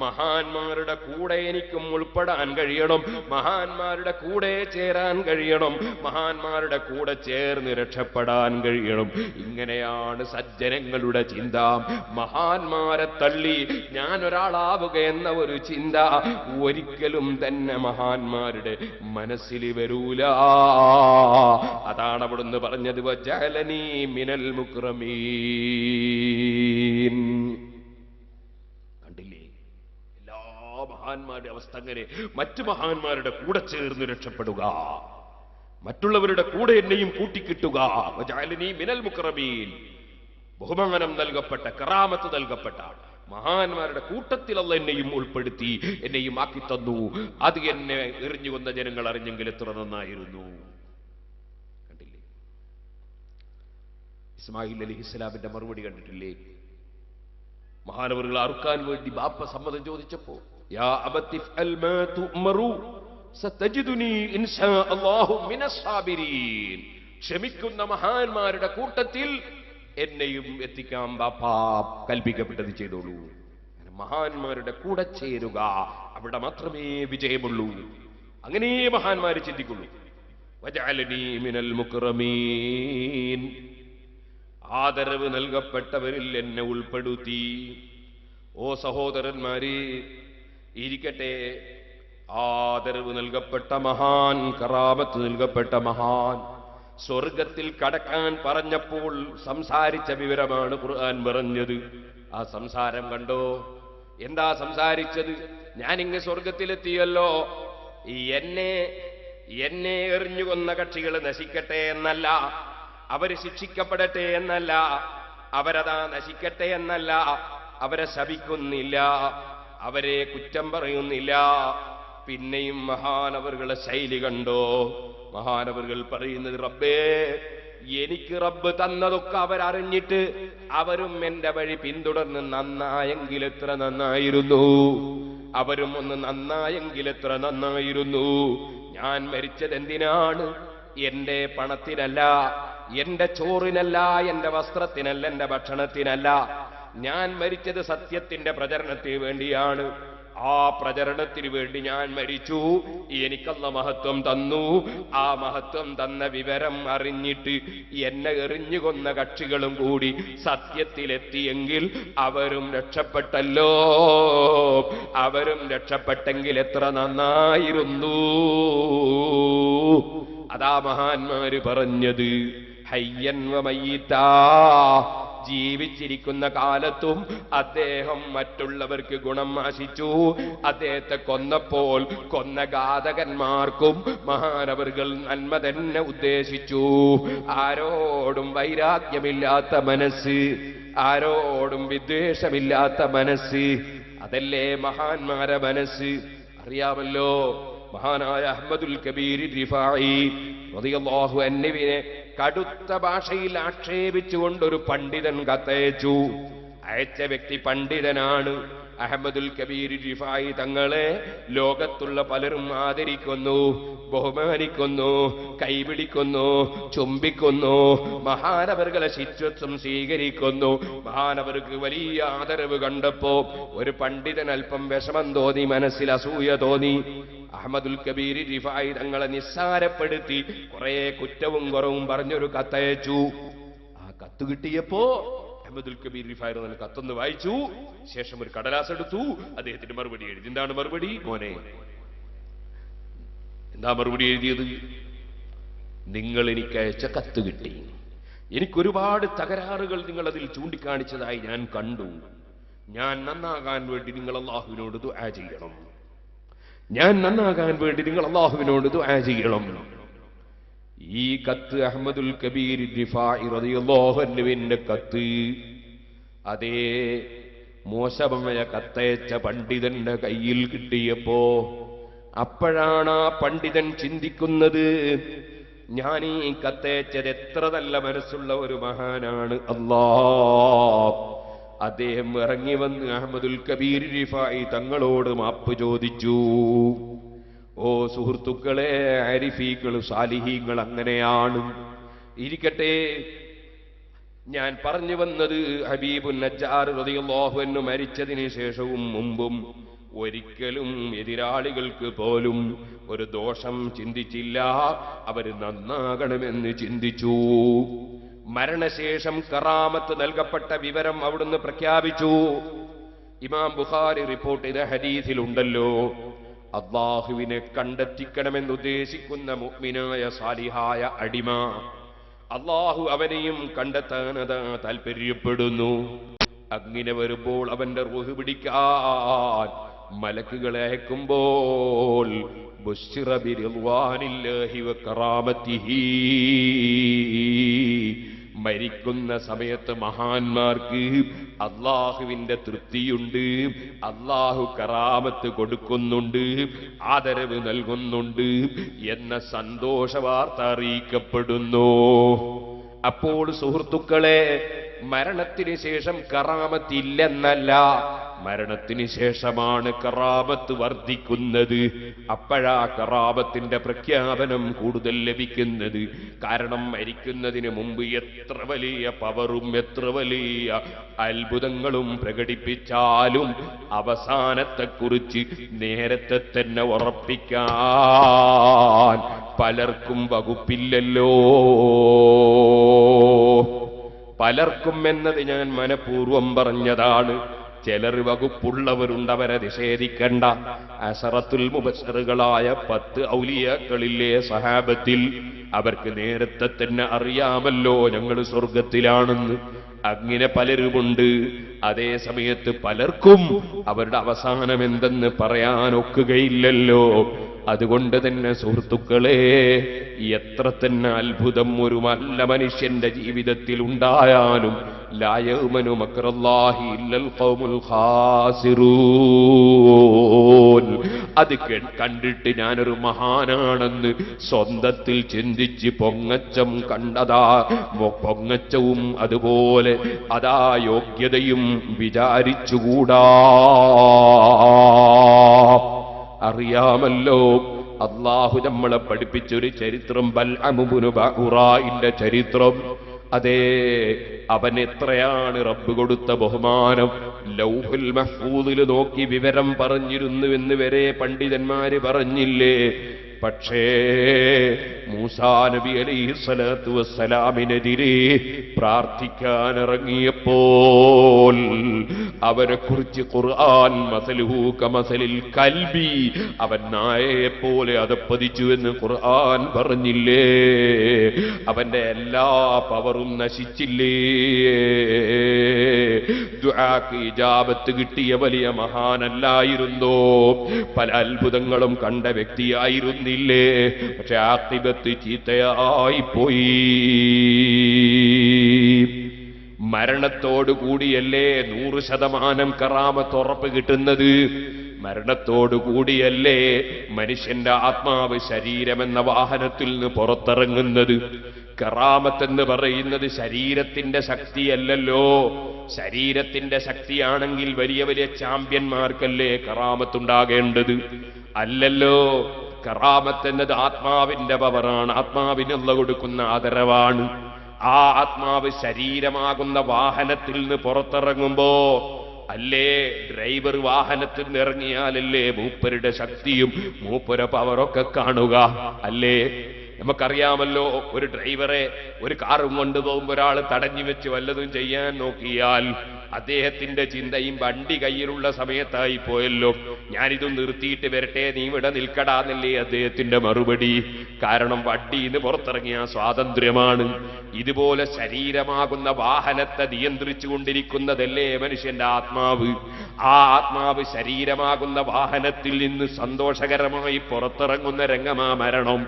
മഹാന്മാരുടെ കൂടെ എനിക്കും ഉൾപ്പെടാൻ കഴിയണം, മഹാന്മാരുടെ കൂടെ ചേരാൻ കഴിയണം, മഹാന്മാരുടെ കൂടെ ചേർന്ന് രക്ഷപ്പെടാൻ കഴിയണം. ഇങ്ങനെയാണ് സജ്ജനങ്ങളുടെ ചിന്ത. മഹാന്മാരെ തള്ളി ഞാൻ ഒരാളാവുക എന്ന ഒരു ചിന്ത ഒരിക്കലും തന്നെ മഹാന്മാരുടെ മനസ്സിൽ വരൂല. അതാണ് അവിടുന്ന് പറഞ്ഞത്, വജഅലനീ മിനൽ മുക്രമീൻ. കണ്ടില്ലേ എല്ലാ മഹാന്മാരുടെ അവസ്ഥ അങ്ങനെ. മറ്റു മഹാന്മാരുടെ കൂടെ ചേർന്ന് രക്ഷപ്പെടുക, മറ്റുള്ളവരുടെ കൂടെ എന്നെയും കൂട്ടിക്കിട്ടുക. വജഅലനീ മിനൽ മുക്രമീൻ, ബഹുമാനം നൽകപ്പെട്ട, കറാമത്ത് നൽകപ്പെട്ട മഹാന്മാരുടെ കൂട്ടത്തിൽ അല്ലാഹു എന്നെയും ഉൾപ്പെടുത്തി, എന്നെയും ആക്കി തന്നു. അത് എന്നെ എറിഞ്ഞു കൊന്ന ജനങ്ങൾ അറിഞ്ഞെങ്കിൽ എത്ര നന്നായിരുന്നു. കണ്ടില്ലേ ഇസ്മായിൽ അലൈഹിസ്സലാമിന്റെ മറുപടി കണ്ടിട്ടില്ലേ? മഹാനവറുകൾ അറുക്കാൻ വേണ്ടി ബാപ്പ സമ്മതം ചോദിച്ചപ്പോ, യാ അബതി ഫഅൽ മാ തുഅ്മറു സതജിദുനി ഇൻഷാ അല്ലാഹു മിനസ് സാബിരീൻ. ക്ഷമിക്കുന്ന മഹാന്മാരുടെ കൂട്ടത്തിൽ എന്നെയും എത്തിക്കാം ബാപ്പാ, കൽപ്പിക്കപ്പെട്ടത് ചെയ്തോളൂ. മഹാന്മാരുടെ കൂടെ ചേരുക, അവിടെ മാത്രമേ വിജയമുള്ളൂ. അങ്ങനെ മഹാന്മാര് ചിന്തിക്കുള്ളൂ. വജഅലനീ മിനൽ മുക്രമീൻ, ആദരവ് നൽകപ്പെട്ടവരിൽ എന്നെ ഉൾപ്പെടുത്തി. ഓ സഹോദരന്മാരെ, ഇരിക്കട്ടെ, ആദരവ് നൽകപ്പെട്ട മഹാൻ, കറാമത്ത് നൽകപ്പെട്ട മഹാൻ സ്വർഗത്തിൽ കടക്കാൻ പറഞ്ഞപ്പോൾ സംസാരിച്ച വിവരമാണ് ഖുർആൻ പറഞ്ഞത്. ആ സംസാരം കണ്ടോ? എന്താ സംസാരിച്ചത്? ഞാനിങ്ങ് സ്വർഗത്തിലെത്തിയല്ലോ, എന്നെ എറിഞ്ഞുകൊന്ന കക്ഷികൾ നശിക്കട്ടെ എന്നല്ല, അവര് ശിക്ഷിക്കപ്പെടട്ടെ എന്നല്ല, അവരതാ നശിക്കട്ടെ എന്നല്ല, അവരെ ശപിക്കുന്നില്ല, അവരെ കുറ്റം പറയുന്നില്ല. പിന്നെയും മഹാനവറുകളെ ശൈലി കണ്ടോ? മഹാനവറുകൾ പറയുന്നത്, റബ്ബേ, എനിക്ക് റബ്ബ് തന്നതൊക്കെ അവരറിഞ്ഞിട്ട് അവരും എന്റെ വഴി പിന്തുടർന്ന് നന്നായെങ്കിൽ എത്ര നന്നായിരുന്നു, അവരും ഒന്ന് നന്നായെങ്കിൽ എത്ര നന്നായിരുന്നു. ഞാൻ മരിച്ചത് എന്തിനാണ്? എന്റെ പണത്തിനല്ല, എന്റെ ചോറിനല്ല, എന്റെ വസ്ത്രത്തിനല്ല, എന്റെ ഭക്ഷണത്തിനല്ല. ഞാൻ മരിച്ചത് സത്യത്തിന്റെ പ്രചരണത്തിന് വേണ്ടിയാണ്. ആ പ്രചരണത്തിന് വേണ്ടി ഞാൻ മരിച്ചു. എനിക്കല്ല മഹത്വം തന്നു. ആ മഹത്വം തന്ന വിവരം അറിഞ്ഞിട്ട് എന്നെ എറിഞ്ഞുകൊന്ന കക്ഷികളും കൂടി സത്യത്തിലെത്തിയെങ്കിൽ അവരും രക്ഷപ്പെട്ടല്ലോ. അവരും രക്ഷപ്പെട്ടെങ്കിൽ എത്ര നന്നായിരുന്നു. അതാ മഹാന്മാര് പറഞ്ഞത്, ഹയ്യൻ വ മയ്യിത്താ, ജീവിച്ചിരിക്കുന്ന കാലത്തും അദ്ദേഹം മറ്റുള്ളവർക്ക് ഗുണം ആശിച്ചു. അദ്ദേഹത്തെ കൊന്നപ്പോൾ കൊന്ന ഘാതകന്മാർക്കും മഹാനവറുകൾ നന്മ തന്നെ ഉദ്ദേശിച്ചു. ആരോടും വൈരാഗ്യമില്ലാത്ത മനസ്സ്, ആരോടും വിദ്വേഷമില്ലാത്ത മനസ്സ്, അതല്ലേ മഹാന്മാരെ മനസ്സ്. അറിയാമല്ലോ, മഹാനായ അഹ്മദുൽ കബീർ റിഫായി റളിയല്ലാഹു അൻഹുവിനെ കടുത്ത ഭാഷയിൽ ആക്ഷേപിച്ചുകൊണ്ടൊരു പണ്ഡിതൻ കത്തയച്ചു. അയച്ച വ്യക്തി പണ്ഡിതനാണ്. അഹ്മദുൽ കബീർ റിഫായി തങ്ങളെ ലോകത്തുള്ള പലരും ആദരിക്കുന്നു, ബഹുമാനിക്കുന്നു, കൈപിടിക്കുന്നു, ചുംബിക്കുന്നു, മഹാനവറുകളെ ശിഷ്യത്വം സ്വീകരിക്കുന്നു. മഹാനവർക്ക് വലിയ ആദരവ് കണ്ടപ്പോ ഒരു പണ്ഡിതൻ അല്പം വിഷമം തോന്നി, മനസ്സിൽ അസൂയ തോന്നി. അഹ്മദുൽ കബീർ റിഫായി തങ്ങളെ നിസ്സാരപ്പെടുത്തി കുറെ കുറ്റവും കുറവും പറഞ്ഞൊരു കത്തയച്ചു. ആ കത്ത് കിട്ടിയപ്പോ അഹ്മദുൽ കബീർ റിഫായി തങ്ങൾ കത്തൊന്ന് വായിച്ചു. ശേഷം ഒരു കടലാസ് എടുത്തു, അദ്ദേഹത്തിന്റെ മറുപടി എഴുതി. എന്താണ് മറുപടി? മോനെ, എന്താ മറുപടി എഴുതിയത്? നിങ്ങൾ എനിക്ക് അയച്ച കത്ത് കിട്ടി, എനിക്കൊരുപാട് തകരാറുകൾ നിങ്ങൾ അതിൽ ചൂണ്ടിക്കാണിച്ചതായി ഞാൻ കണ്ടു. ഞാൻ നന്നാകാൻ വേണ്ടി നിങ്ങൾ അല്ലാഹുവിനോട് ദുആ ചെയ്യണം. ഞാൻ നന്നാകാൻ വേണ്ടി നിങ്ങൾ അല്ലാഹുവിനോട് ദുആ ചെയ്യണം. ഈ കത്ത് അഹ്മദുൽ കബീർ റിഫായി റളിയല്ലാഹു അൻഹുവിന്റെ കത്ത് അതേ മോശമായ കത്തയച്ച പണ്ഡിതന്റെ കയ്യിൽ കിട്ടിയപ്പോ അപ്പോഴാണ് ആ പണ്ഡിതൻ ചിന്തിക്കുന്നത്, ഞാൻ ഈ കത്തേച്ചത് എത്ര നല്ല മനസ്സുള്ള ഒരു മഹാനാണ് അല്ലാഹ്. അദ്ദേഹം ഇറങ്ങി വന്ന് അഹ്മദുൽ കബീർ റിഫായി തങ്ങളോട് മാപ്പ് ചോദിച്ചു. ഓ സുഹൃത്തുക്കളെ, ആരിഫീങ്ങൾ, സാലിഹീങ്ങൾ അങ്ങനെയാണ്. ഇരിക്കട്ടെ, ഞാൻ പറഞ്ഞു വന്നത് ഹബീബുൻ നജ്ജാർ റളിയല്ലാഹു അൻഹു മരിച്ചതിന് ശേഷവും മുമ്പും ഒരിക്കലും എതിരാളികൾക്ക് പോലും ഒരു ദോഷം ചിന്തിച്ചില്ല. അവർ നന്നാകണമെന്ന് ചിന്തിച്ചു. മരണശേഷം കറാമത്ത് നൽകപ്പെട്ട വിവരം അവിടുന്ന് പ്രഖ്യാപിച്ചു. ഇമാം ബുഖാരി റിപ്പോർട്ട് ചെയ്ത ഹദീസിലുണ്ടല്ലോ, അല്ലാഹുവിനെ കണ്ടെത്തിക്കണമെന്നുദ്ദേശിക്കുന്ന മുഅ്മിനായ സാലിഹായ അടിമ അല്ലാഹു അവനെയും കണ്ടെത്താൻ അതാ താല്പര്യപ്പെടുന്നു. അങ്ങനെ വരുമ്പോൾ അവന്റെ റൂഹ് പിടിക്കാൻ മലക്കുകളെ അയക്കുമ്പോൾ ബുശ്ശിറ ബിറിദ്വാനില്ലാഹി വകറാമത്തിഹി, മരിക്കുന്ന സമയത്ത് മഹാന്മാർക്ക് അല്ലാഹുവിന്റെ തൃപ്തിയുണ്ട്, അല്ലാഹു കറാമത്ത് കൊടുക്കുന്നുണ്ട്, ആദരവ് നൽകുന്നുണ്ട് എന്ന സന്തോഷ വാർത്ത അറിയിക്കപ്പെടുന്നു. അപ്പോൾ സുഹൃത്തുക്കളെ, മരണത്തിന് ശേഷം കറാമത്ത് ഇല്ലെന്നല്ല, മരണത്തിന് ശേഷമാണ് കറാമത്ത് വർദ്ധിക്കുന്നത്. അപ്പോഴാ കറാമത്തിന്റെ പ്രഖ്യാപനം കൂടുതൽ ലഭിക്കുന്നത്. കാരണം മരിക്കുന്നതിന് മുമ്പ് എത്ര വലിയ പവറും എത്ര വലിയ അത്ഭുതങ്ങളും പ്രകടിപ്പിച്ചാലും അവസാനത്തെക്കുറിച്ച് നേരത്തെ തന്നെ ഉറപ്പിക്കാൻ പലർക്കും വകുപ്പില്ലല്ലോ. പലർക്കും എന്നത് ഞാൻ മനഃപൂർവ്വം പറഞ്ഞതാണ്. ചിലർ വകുപ്പുള്ളവരുണ്ട്, അവരെ നിഷേധിക്കണ്ട. അശറത്തുൽ മുബശ്ശറുകളായ 10 ഔലിയാക്കളിലെ സഹാബത്തിൽ അവർക്ക് നേരത്തെ തന്നെ അറിയാമല്ലോ ഞങ്ങൾ സ്വർഗത്തിലാണെന്ന്. അങ്ങനെ പലരുമുണ്ട്. അതേ സമയത്ത് പലർക്കും അവരുടെ അവസാനം എന്തെന്ന് പറയാനൊക്കുകയില്ലല്ലോ. അതുകൊണ്ട് തന്നെ സുഹൃത്തുക്കളെ, എത്ര തന്നെ അത്ഭുതം ഒരു നല്ല മനുഷ്യന്റെ ജീവിതത്തിൽ ഉണ്ടായാലും ലാ യഅ്മനു മക്റല്ലാഹി ഇല്ലൽ ഖൗമുൽ ഖാസിറൂൻ, അത് കണ്ടിട്ട് ഞാനൊരു മഹാനാണെന്ന് സ്വന്തത്തിൽ ചിന്തിച്ച് പൊങ്ങച്ചം കണ്ടതാ, പൊങ്ങച്ചവും അതുപോലെ അതാ യോഗ്യതയും വിചാരിച്ചുകൂടാ. അറിയാമല്ലോ, അല്ലാഹു നമ്മളെ പഠിപ്പിച്ചൊരു ചരിത്രം, ബൽഅം ഇബ്നു ബഅൂറയുടെ ചരിത്രം. അതേ, അവൻ എത്രയാണ് റബ്ബ് കൊടുത്ത ബഹുമാനം. ലൗഹുൽ മഹ്ഫൂദിൽ നോക്കി വിവരം പറഞ്ഞിരുന്നുവെന്ന് വരെ പണ്ഡിതന്മാര് പറഞ്ഞില്ലേ. പക്ഷേ മൂസാ നബി അലൈഹിസ്സലാത്തു വസ്സലാമിനെതിരെ പ്രാർത്ഥിക്കാൻ ഇറങ്ങിയപ്പോൾ അവരെക്കുറിച്ച് ഖുർആൻ മസലുഹു കമസലിൽ കൽബി, അവൻ നായയെപ്പോലെ അതപ്പതിച്ചുവെന്ന് ഖുർആൻ പറഞ്ഞില്ലേ. അവന്റെ എല്ലാ പവറും നശിച്ചില്ലേ. ദുആക്ക് ഇജാബത്ത് കിട്ടിയ വലിയ മഹാനല്ലായിരുന്നോ? പല അത്ഭുതങ്ങളും കണ്ട വ്യക്തിയായിരുന്നില്ലേ? പക്ഷെ ആഖിബത്ത് ചീത്തയായിപ്പോയി. മരണത്തോടുകൂടിയല്ലേ 100% കറാമത്ത് ഉറപ്പ് കിട്ടുന്നത്. മരണത്തോടുകൂടിയല്ലേ മനുഷ്യന്റെ ആത്മാവ് ശരീരമെന്ന വാഹനത്തിൽ നിന്ന് പുറത്തിറങ്ങുന്നത്. കറാമത്തെന്ന് പറയുന്നത് ശരീരത്തിന്റെ ശക്തിയല്ലല്ലോ. ശരീരത്തിന്റെ ശക്തിയാണെങ്കിൽ വലിയ വലിയ ചാമ്പ്യന്മാർക്കല്ലേ കറാമത്തുണ്ടാകേണ്ടത്, അല്ലല്ലോ. കറാമത്ത് എന്നത് ആത്മാവിന്റെ പവറാണ്, ആത്മാവിനുള്ള കൊടുക്കുന്ന ആദരവാണ്. ആ ആത്മാവ് ശരീരമാകുന്ന വാഹനത്തിൽ നിന്ന് പുറത്തിറങ്ങുമ്പോ അല്ലേ, ഡ്രൈവർ വാഹനത്തിൽ നിന്ന് ഇറങ്ങിയാലല്ലേ മൂപ്പരുടെ ശക്തിയും മൂപ്പര പവറൊക്കെ കാണുക, അല്ലേ? നമുക്കറിയാമല്ലോ, ഒരു ഡ്രൈവറെ ഒരു കാറും കൊണ്ടുപോകുമ്പോൾ ഒരാൾ തടഞ്ഞു വെച്ച് വല്ലതും ചെയ്യാൻ നോക്കിയാൽ അദ്ദേഹത്തിന്റെ ചിന്തയും വണ്ടി കയ്യിലുള്ള സമയത്തായി പോയല്ലോ, ഞാനിത് നിർത്തിയിട്ട് വരട്ടെ, നീ ഇവിടെ നിൽക്കടാന്നല്ലേ അദ്ദേഹത്തിന്റെ മറുപടി. കാരണം വണ്ടിന്ന് പുറത്തിറങ്ങിയ സ്വാതന്ത്ര്യമാണ്. ഇതുപോലെ ശരീരമാകുന്ന വാഹനത്തെ നിയന്ത്രിച്ചു കൊണ്ടിരിക്കുന്നതല്ലേ മനുഷ്യന്റെ ആത്മാവ്. ആ ആത്മാവ് ശരീരമാകുന്ന വാഹനത്തിൽ നിന്ന് സന്തോഷകരമായി പുറത്തിറങ്ങുന്ന രംഗമാ മരണം.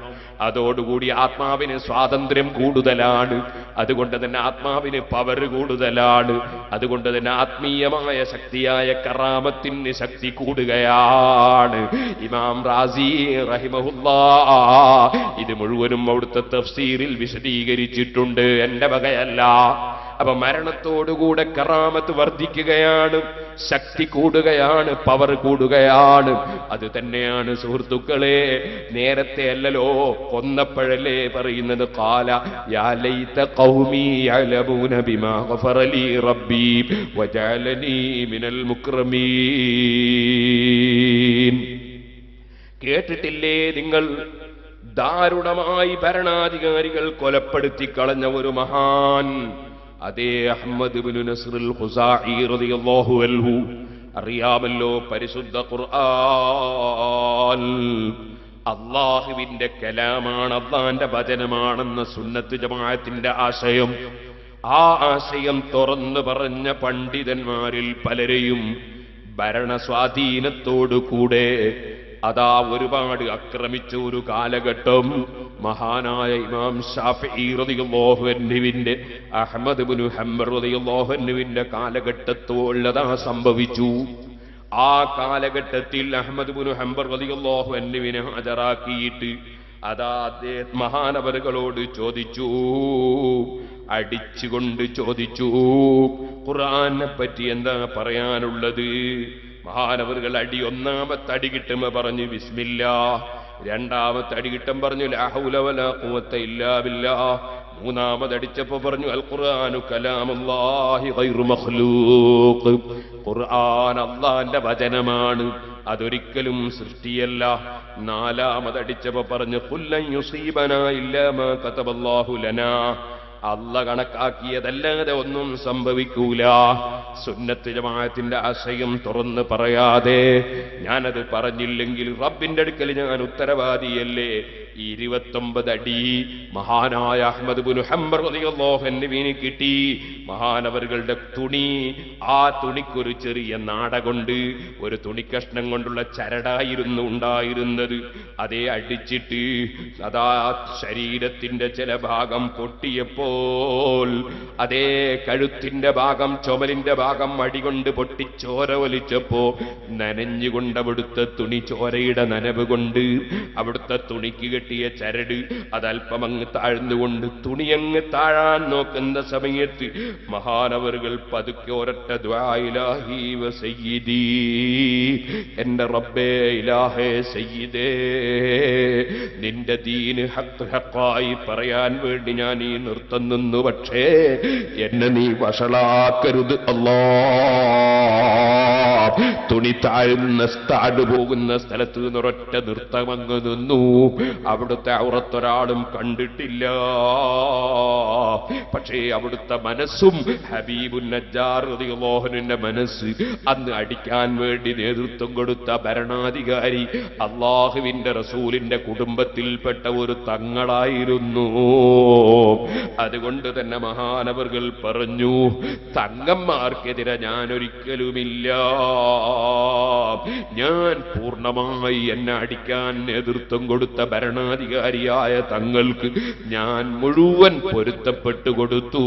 അതോട് മരണത്തോടുകൂടി ആത്മാവിന് സ്വാതന്ത്ര്യം കൂടുതലാണ്. അതുകൊണ്ട് തന്നെ ആത്മാവിന് പവർ കൂടുതലാണ്. അതുകൊണ്ട് തന്നെ ആത്മീയമായ ശക്തിയായ കറാമത്തിന് ശക്തി കൂടുകയാണ്. ഇമാം റാസി റഹിമഹുല്ലാഹ് ഇത് മുഴുവനും അവിടുത്തെ തഫ്സീറിൽ വിശദീകരിച്ചിട്ടുണ്ട്, എന്റെ വകയല്ല. അപ്പൊ മരണത്തോടുകൂടെ കറാമത്ത് വർദ്ധിക്കുകയാണ്, ശക്തി കൂടുകയാണ്, പവർ കൂടുകയാണ്. അത് തന്നെയാണ് സുഹൃത്തുക്കളെ, നേരത്തെ അല്ലല്ലോ കൊന്നപ്പോഴല്ലേ പറയുന്നത്, ഖാല യാ ലൈത ഖൗമി യഅലമൂന ബിമാ ഗഫറ ലീ റബ്ബി വജഅലനീ മിനൽ മുക്രമീൻ. കേട്ടിട്ടില്ലേ നിങ്ങൾ, ദാരുണമായി ഭരണാധികാരികൾ കൊലപ്പെടുത്തി കളഞ്ഞ ഒരു മഹാൻ, അതേ അഹ്മദ് ഇബ്നു നസ്റുൽ ഖുസാഇ റളിയല്ലാഹു അൻഹു. അറിയാമല്ലോ പരിശുദ്ധ ഖുർആൻ അല്ലാഹുവിന്റെ കലാമാണ്, അല്ലാഹുവിന്റെ വചനമാണെന്ന സുന്നത്ത് ജമാഅത്തിന്റെ ആശയം. ആ ആശയം തുറന്നു പറഞ്ഞ പണ്ഡിതന്മാരിൽ പലരെയും ഭരണസ്വാധീനത്തോടുകൂടെ അതാ ഒരുപാട് ആക്രമിച്ച ഒരു കാലഘട്ടം മഹാനായ ഇമാം ശാഫിഈ റളിയല്ലാഹു അൻഹുവിന്റെ അഹ്മദ് ഇബ്നു ഹംബൽ റളിയല്ലാഹു അൻഹുവിന്റെ കാലഘട്ടത്തോളതാ സംഭവിച്ചു. ആ കാലഘട്ടത്തിൽ അഹ്മദ് ഇബ്നു ഹംബൽ റളിയല്ലാഹു അൻഹുവിനെ ഹാജരാക്കിയിട്ട് അതാ അദ്ദേഹം മഹാനവറുകളോട് ചോദിച്ചു, അടിച്ചുകൊണ്ട് ചോദിച്ചു, ഖുർആനെ പറ്റി എന്താ പറയാനുള്ളത്? മഹാനവറുകൾ അടി ഒന്നാമത്തെ അടി കിട്ടുമ്പോ പറഞ്ഞു ബിസ്മില്ലാ, രണ്ടാമത്തെ അടി കിട്ടും പറഞ്ഞു ലാ ഹൗല വലാ ഖുവത ഇല്ലാ ബില്ലാഹ്, മൂന്നാമത് അടിച്ചപ്പോ പറഞ്ഞു അൽ ഖുർആനു കലാമുല്ലാഹി ഗൈറു മഖ്ലൂഖ്, ഖുർആൻ അല്ലാഹുവിന്റെ വചനമാണ്, അതൊരിക്കലും സൃഷ്ടിയല്ല. നാലാമത് അടിച്ചപ്പോ പറഞ്ഞു ഖുല്ലൻ യുസീബനാ ഇല്ലാ മാ കതബല്ലാഹു ലനാ, അല്ലാഹ് കണക്കാക്കിയതല്ലാതെ ഒന്നും സംഭവിക്കൂല. സുന്നത്ത് ജമാഅത്തിന്റെ ആശയം തുറന്ന് പറയാതെ ഞാനത് പറഞ്ഞില്ലെങ്കിൽ റബ്ബിന്റെ അടുക്കൽ ഞാൻ ഉത്തരവാദിയല്ലേ? 29 അടി മഹാനായ അഹ്മദ് ഇബ്നു ഹംബൽ റളിയല്ലാഹു അൻഹുവിന് കിട്ടി. മഹാനവറുകളുടെ തുണി, ആ തുണിക്കൊരു ചെറിയ നാട കൊണ്ട്, ഒരു തുണിക്കഷ്ണം കൊണ്ടുള്ള ചരടായിരുന്നു ഉണ്ടായിരുന്നത്. അതേ അടിച്ചിട്ട് അതാ ശരീരത്തിന്റെ ചില ഭാഗം പൊട്ടിയപ്പോൾ, അതേ കഴുത്തിന്റെ ഭാഗം, ചുമലിന്റെ ഭാഗം അടികൊണ്ട് പൊട്ടി ചോര വലിച്ചപ്പോ നനഞ്ഞുകൊണ്ട് അവിടുത്തെ തുണി, ചോരയുടെ നനവ് കൊണ്ട് അവിടുത്തെ തുണിക്ക് കെട്ടിയ ചരട് അതല്പം അങ്ങ് താഴ്ന്നുകൊണ്ട് തുണിയങ്ങ് താഴാൻ നോക്കുന്ന സമയത്ത് മഹാനവറുകൾ പതുക്കെ ഒരൊറ്റ ദുആ, ഇലാഹി വ സയ്യിദി, എന്റെ റബ്ബേ, ഇലാഹേ, സയ്യിദേ, നിന്റെ ദീന് ഹഖ് ഹഖായി പറയാൻ വേണ്ടി ഞാൻ ഈ നൃത്തം നിന്നു, പക്ഷേ എന്നെ നീ വഷളാക്കരുത് അല്ലാഹ്. തുണി താഴുന്ന പോകുന്ന സ്ഥലത്ത് നിന്നൊരൊറ്റ നൃത്തമങ്ങ് നിന്നു. അവിടുത്തെ ഔറത്തൊരാളും കണ്ടിട്ടില്ല. പക്ഷേ അവിടുത്തെ മനസ്സും ഹബീബുൻ നജ്ജാർ റളിയല്ലാഹു അൻഹുവിന്റെ മനസ്സ്, അന്ന് അടിക്കാൻ വേണ്ടി നേതൃത്വം കൊടുത്ത ഭരണാധികാരി അല്ലാഹുവിന്റെ റസൂലിന്റെ കുടുംബത്തിൽപ്പെട്ട ഒരു തങ്ങളായിരുന്നു. അതുകൊണ്ട് തന്നെ മഹാനവറുകൾ പറഞ്ഞു, തങ്ങന്മാർക്കെതിരെ ഞാൻ ഒരിക്കലുമില്ല. ഞാൻ പൂർണ്ണമായി എന്നെ അടിക്കാൻ നേതൃത്വം കൊടുത്ത ഭരണാധികാരിയായ തങ്ങൾക്ക് ഞാൻ മുഴുവൻ പൊരുത്തപ്പെട്ടു കൊടുത്തു.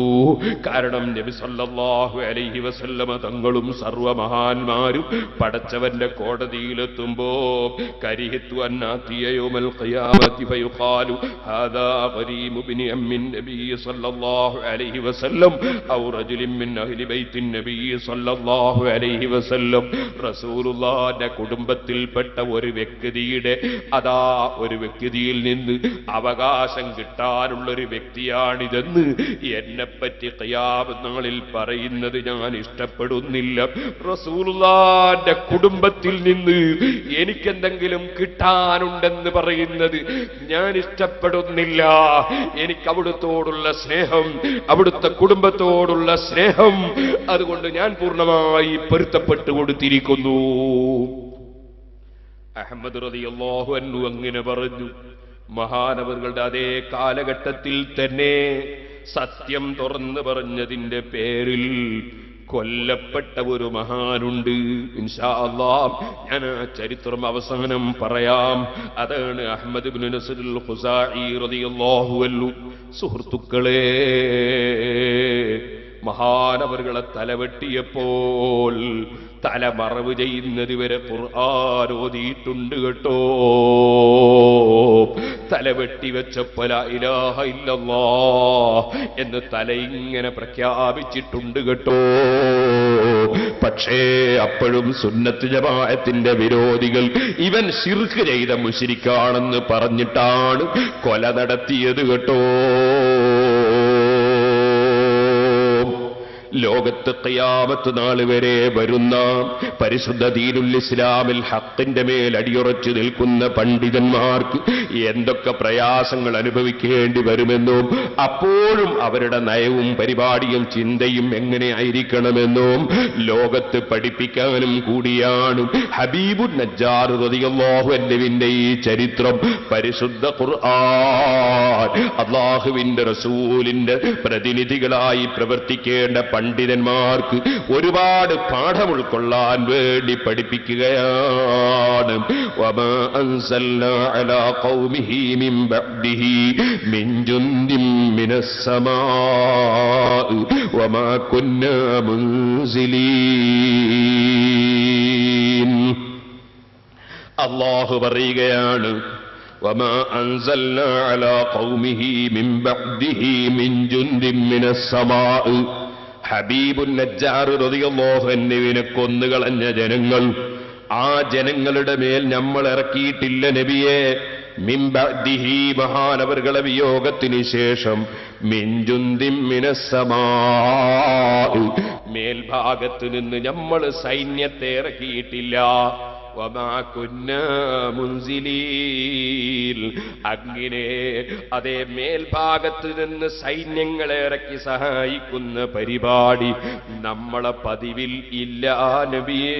കാരണം നബി സല്ലല്ലാഹു അലൈഹി വസല്ലമ തങ്ങളും സർവമഹാന്മാരും പടച്ചവന്റെ കോടതിയിലെത്തുമ്പോ കരിഹത്തു അന്നാതിയ യൗമൽ ഖിയാമത്തി ഫയുഖാലു ഹാദാ ഖരീമു ബിനി അമ്മിൻ നബി സല്ലല്ലാഹു അലൈഹി വസല്ലം ഔ റജുലിൻ മിൻ അഹ്ലി ബൈത്തിൻ നബി സല്ലല്ലാഹു അലൈഹി വസല്ലം. റസൂലുള്ളാഹിന്റെ കുടുംബത്തിൽപ്പെട്ട ഒരു വ്യക്തിയുടെ, അതാ ഒരു വ്യക്തിയിൽ നിന്ന് അവകാശം കിട്ടാനുള്ളൊരു വ്യക്തിയാണിതെന്ന് എന്നെപ്പറ്റി ഖിയാമത്ത് നാളിൽ പറയുന്നത് ഞാൻ ഇഷ്ടപ്പെടുന്നില്ല. റസൂലുള്ളാഹിന്റെ കുടുംബത്തിൽ നിന്ന് എനിക്കെന്തെങ്കിലും കിട്ടാനുണ്ടെന്ന് പറയുന്നത് ഞാൻ ഇഷ്ടപ്പെടുന്നില്ല. എനിക്ക് അവിടുത്തോടുള്ള സ്നേഹം, അവിടുത്തെ കുടുംബത്തോടുള്ള സ്നേഹം, അതുകൊണ്ട് ഞാൻ പൂർണ്ണമായി പൊരുത്തപ്പെട്ടു കൊടുത്തിരിക്കുന്നു. അഹ്മദ് റളിയല്ലാഹു അൻഹു അങ്ങനെ പറഞ്ഞു. മഹാനവറുകളുടെ അതേ കാലഘട്ടത്തിൽ തന്നെ സത്യം തുറന്നു പറഞ്ഞതിന്റെ പേരിൽ കൊല്ലപ്പെട്ട ഒരു മഹാനുണ്ട്. ഇൻഷാ അല്ലാഹ് ഞാൻ ആ ചരിത്രം അവസാനം പറയാം. അതാണ് അഹ്മദ് ഇബ്നു നസ്റുൽ ഖുസാഇ റളിയല്ലാഹു അൻഹു. സുഹൃത്തുക്കളെ, മഹാനവറുകളെ തലവെട്ടിയപ്പോൾ തലമറവ് ചെയ്യുന്നത് വരെ ഖുർആൻ ഓതിയിട്ടുണ്ട് കേട്ടോ. തലവെട്ടി വെച്ചപ്പോൾ ലാ ഇലാഹ ഇല്ലല്ലാഹ് എന്ന് തലയിങ്ങനെ പ്രഖ്യാപിച്ചിട്ടുണ്ട് കേട്ടോ. പക്ഷേ അപ്പോഴും സുന്നത്ത് ജമാഅത്തിന്റെ വിരോധികൾ ഇവൻ ശിർക്ക് ചെയ്ത മുശ്രിക്കാണെന്ന് പറഞ്ഞിട്ടാണ് കൊല നടത്തിയത് കേട്ടോ. ലോകത്ത് ഖിയാമത്ത് നാൾ വരെ വരുന്ന പരിശുദ്ധ ദീനുൽ ഇസ്ലാമിൽ ഹഖിന്റെ മേൽ അടിയുറച്ചു നിൽക്കുന്ന പണ്ഡിതന്മാർക്ക് എന്തൊക്കെ പ്രയാസങ്ങൾ അനുഭവിക്കേണ്ടി വരുമെന്നും അപ്പോഴും അവരുടെ നയവും പരിപാടിയും ചിന്തയും എങ്ങനെ ആയിരിക്കണമെന്നും ലോകത്ത് പഠിപ്പിക്കാനും കൂടിയാണ് ഹബീബുൻ നജ്ജാർ റളിയല്ലാഹു അൻഹുവിന്റെ ഈ ചരിത്രം പരിശുദ്ധ ഖുർആൻ അല്ലാഹുവിന്റെ റസൂലിന്റെ പ്രതിനിധികളായി പ്രവർത്തിക്കേണ്ട പണ്ഡിതന്മാർക്ക് ഒരുപാട് പാഠം ഉൾക്കൊള്ളാൻ വേണ്ടി പഠിപ്പിക്കുകയാണ്. വമാ അൻസൽനാ അലാ ഖൗമിഹി മിൻ ബഅദിഹി മിൻ ജുൻദിൻ മിനസ് സമാഇ വമാ കുന്നാ മുൻസിലീൻ. അല്ലാഹു പറയുകയാണ്, വമാ അൻസൽനാ അലാ ഖൗമിഹി മിൻ ബഅദിഹി മിൻ ജുൻദിൻ മിനസ് സമാഇ. ഹബീബുൻ നജ്ജാർ റളിയല്ലാഹു അൻഹുവിനെ കൊന്നുകളഞ്ഞ ജനങ്ങൾ, ആ ജനങ്ങളുടെ മേൽ നമ്മൾ ഇറക്കിയിട്ടില്ല നബിയെ. മിൻ ബഅദിഹി മഹാനവറുകളെ വിയോഗത്തിന് ശേഷം മിൻ ജുൻദിൻ മിനസ് സമാഇ മേൽഭാഗത്ത് നിന്ന് നമ്മൾ സൈന്യത്തെ ഇറക്കിയിട്ടില്ല. വമാ കുന്നാ മുൻസിലീൻ അങ്ങനെ അതേ മേൽഭാഗത്ത് നിന്ന് സൈന്യങ്ങളെ ഇറക്കി സഹായിക്കുന്ന പരിപാടി നമ്മളെ പതിവിൽ ഇല്ല നബിയേ.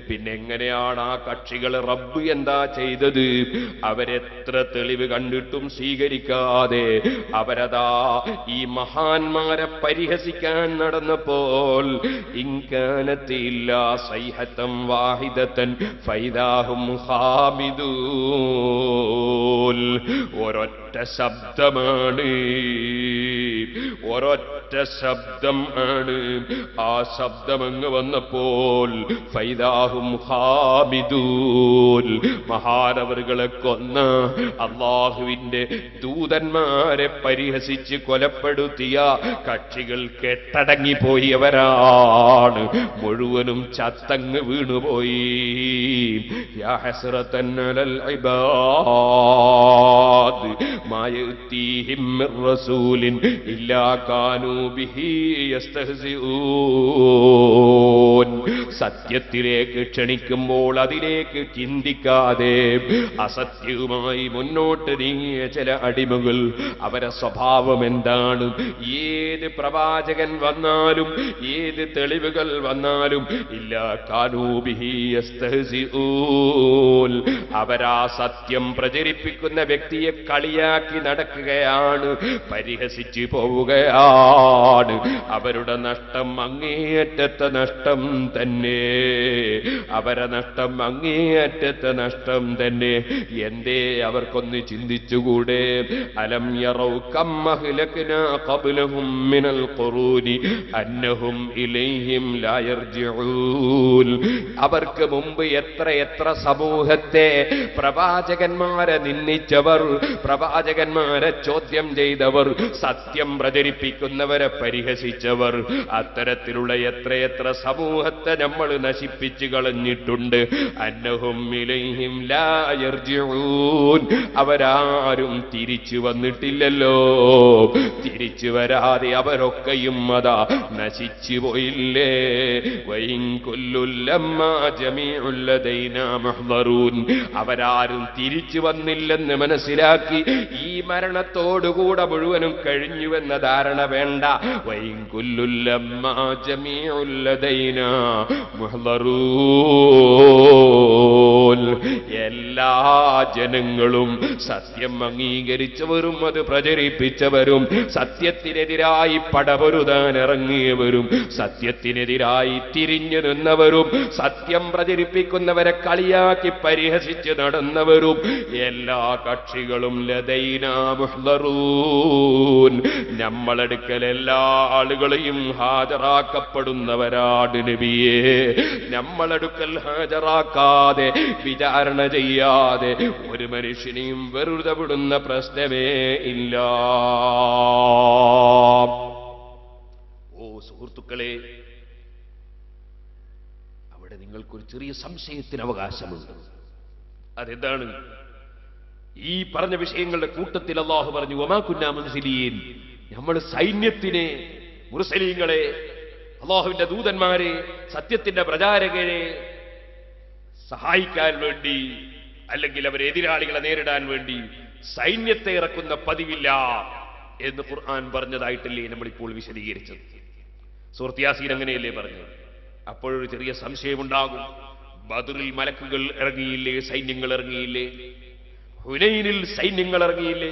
പിന്നെ എങ്ങനെയാണ് ആ കക്ഷികൾ റബ്ബ് എന്താ ചെയ്തത്? അവരെത്ര തെളിവ് കണ്ടിട്ടും സ്വീകരിക്കാതെ അവരതാ ഈ മഹാന്മാരെ പരിഹസിക്കാൻ നടന്നപ്പോൾ ഇൻകാനത്തില്ല സൈഹത്തം വാഹിദത്തൻ ഫൈദാഹും ഖാമിദൂൻ. ഒരൊറ്റ ശബ്ദമാണ്, ഒരൊറ്റ ശബ്ദം ആണ്. ആ ശബ്ദമങ്ങ് വന്നപ്പോൾ ഫൈദാഹും ഖാമിദൂൻ മഹാനവറുകളെ കൊന്ന അല്ലാഹുവിന്റെ ദൂതന്മാരെ പരിഹസിച്ച് കൊലപ്പെടുത്തിയ കക്ഷികൾ കെട്ടടങ്ങിപ്പോയവരാണ്. മുഴുവനും ചത്തങ്ങ് വീണുപോയി. യാ ഹസ്റതൻ അലൽ ഇബാദ് മാ യഅതീഹിം മിർ റസൂലിൻ ഇല്ലാ കാനൂ ബിഹി യസ്തഹ്സിഊൻ. സത്യത്തിലേക്ക് ക്ഷണിക്കുമ്പോൾ അതിലേക്ക് ചിന്തിക്കാതെ അസത്യവുമായി മുന്നോട്ട് നീങ്ങിയ ചില അടിമകൾ, അവരെ സ്വഭാവം എന്താണ്? ഏത് പ്രവാചകൻ വന്നാലും ഏത് തെളിവുകൾ വന്നാലും ഇല്ലാ കാനൂ ബിഹി യസ്തഹ്സിഊൻ. അവരാ സത്യം പ്രചരിപ്പിക്കുന്ന വ്യക്തിയെ കളിയാക്കി നടക്കുകയാണ്, പരിഹസിച്ചു പോവുകയാണ്. അവരുടെ നഷ്ടം അങ്ങേയറ്റത്തെ നഷ്ടം തന്നെ, അവരെ നഷ്ടം അങ്ങേയറ്റത്തെ നഷ്ടം തന്നെ. എന്തേ അവർക്കൊന്ന് ചിന്തിച്ചുകൂടെ? അലം യറൗ കം അഹ്ലക്നാ ഖബ്ലഹും മിനൽ ഖുറൂനി അന്നഹും ഇലൈഹിം ലാ യർജിഊൻ. അവർക്ക് മുമ്പ് എത്ര എത്ര സമൂഹത്തെ പ്രവാചകന്മാരെ നിന്ദിച്ചവർ, പ്രവാചകന്മാരെ ചോദ്യം ചെയ്തവർ, സത്യം പ്രചരിപ്പിക്കുന്നവരെ പരിഹസിച്ചവർ, അത്തരത്തിലുള്ള എത്രയെത്ര സമൂഹത്തെ നമ്മൾ നശിപ്പിച്ചു കളഞ്ഞിട്ടുണ്ട്. അന്നഹും ഇലൈഹിം ലാ യർജിഊൻ. അവരാരും തിരിച്ചു വന്നിട്ടില്ലല്ലോ. തിരിച്ചു വരാതെ അവരൊക്കെയും അതാ നശിച്ചു പോയില്ലേ. വഇൻ കുല്ലുൽ ലമ്മാ ജമീഉൽ ലദൈനാ മുഹ്ദറൂൻ. അവരാരും തിരിച്ചു വന്നില്ലെന്ന് മനസ്സിലാക്കി ഈ മരണത്തോടുകൂടെ മുഴുവനും കഴിഞ്ഞുവെന്ന ധാരണ വേണ്ട. വഇൻ കുല്ലുൽ ലമ്മാ ജമീഉൽ ലദൈനാ മുഹ്ദറൂൻ. എല്ലാ ജനങ്ങളും സത്യം അംഗീകരിച്ചവരും അത് പ്രചരിപ്പിച്ചവരും സത്യത്തിനെതിരായി പടപൊരുതാൻ ഇറങ്ങിയവരും സത്യത്തിനെതിരായി തിരിഞ്ഞു നിന്നവരും സത്യം പ്രചരിപ്പിക്കുന്നവരെ കളിയാക്കി പരിഹസിച്ച് നടന്നവരും എല്ലാ കക്ഷികളും ലദൈനാ മുഹ്ദറൂൻ, നമ്മളെടുക്കൽ എല്ലാ ആളുകളെയും ഹാജരാക്കപ്പെടുന്നവരാണ് നബിയേ. നമ്മളെടുക്കൽ ഹാജരാക്കാതെ വിചാരണ ചെയ്യാതെ ഒരു മനുഷ്യനെയും വെറുതെ വിടുന്ന പ്രശ്നമേ ഇല്ല. ഓ സുഹൃത്തുക്കളെ, അവിടെ നിങ്ങൾക്കൊരു ചെറിയ സംശയത്തിന് അവകാശമുണ്ട്. അതെന്താണ്? ഈ പറഞ്ഞ വിഷയങ്ങളുടെ കൂട്ടത്തിൽ അല്ലാഹു പറഞ്ഞു, വമാ കുന്നാ മുർസലീൻ, നമ്മൾ സൈന്യത്തിനെ, മുർസലീങ്ങളെ, അല്ലാഹുവിന്റെ ദൂതന്മാരെ, സത്യത്തിന്റെ പ്രചാരകരെ സഹായിക്കാൻ വേണ്ടി അല്ലെങ്കിൽ അവരെ എതിരാളികളെ നേരിടാൻ വേണ്ടി സൈന്യത്തെ ഇറക്കുന്ന പതിവില്ല എന്ന് ഖുർആൻ പറഞ്ഞതായിട്ടല്ലേ നമ്മളിപ്പോൾ വിശദീകരിച്ചത്. സൂറത്ത് യാസീൻ അങ്ങനെയല്ലേ പറഞ്ഞത്? അപ്പോഴൊരു ചെറിയ സംശയമുണ്ടാകും. ബദറിൽ മലക്കുകൾ ഇറങ്ങിയില്ലേ? സൈന്യങ്ങൾ ഇറങ്ങിയില്ലേ? ഹുനൈനിൽ സൈന്യങ്ങൾ ഇറങ്ങിയില്ലേ?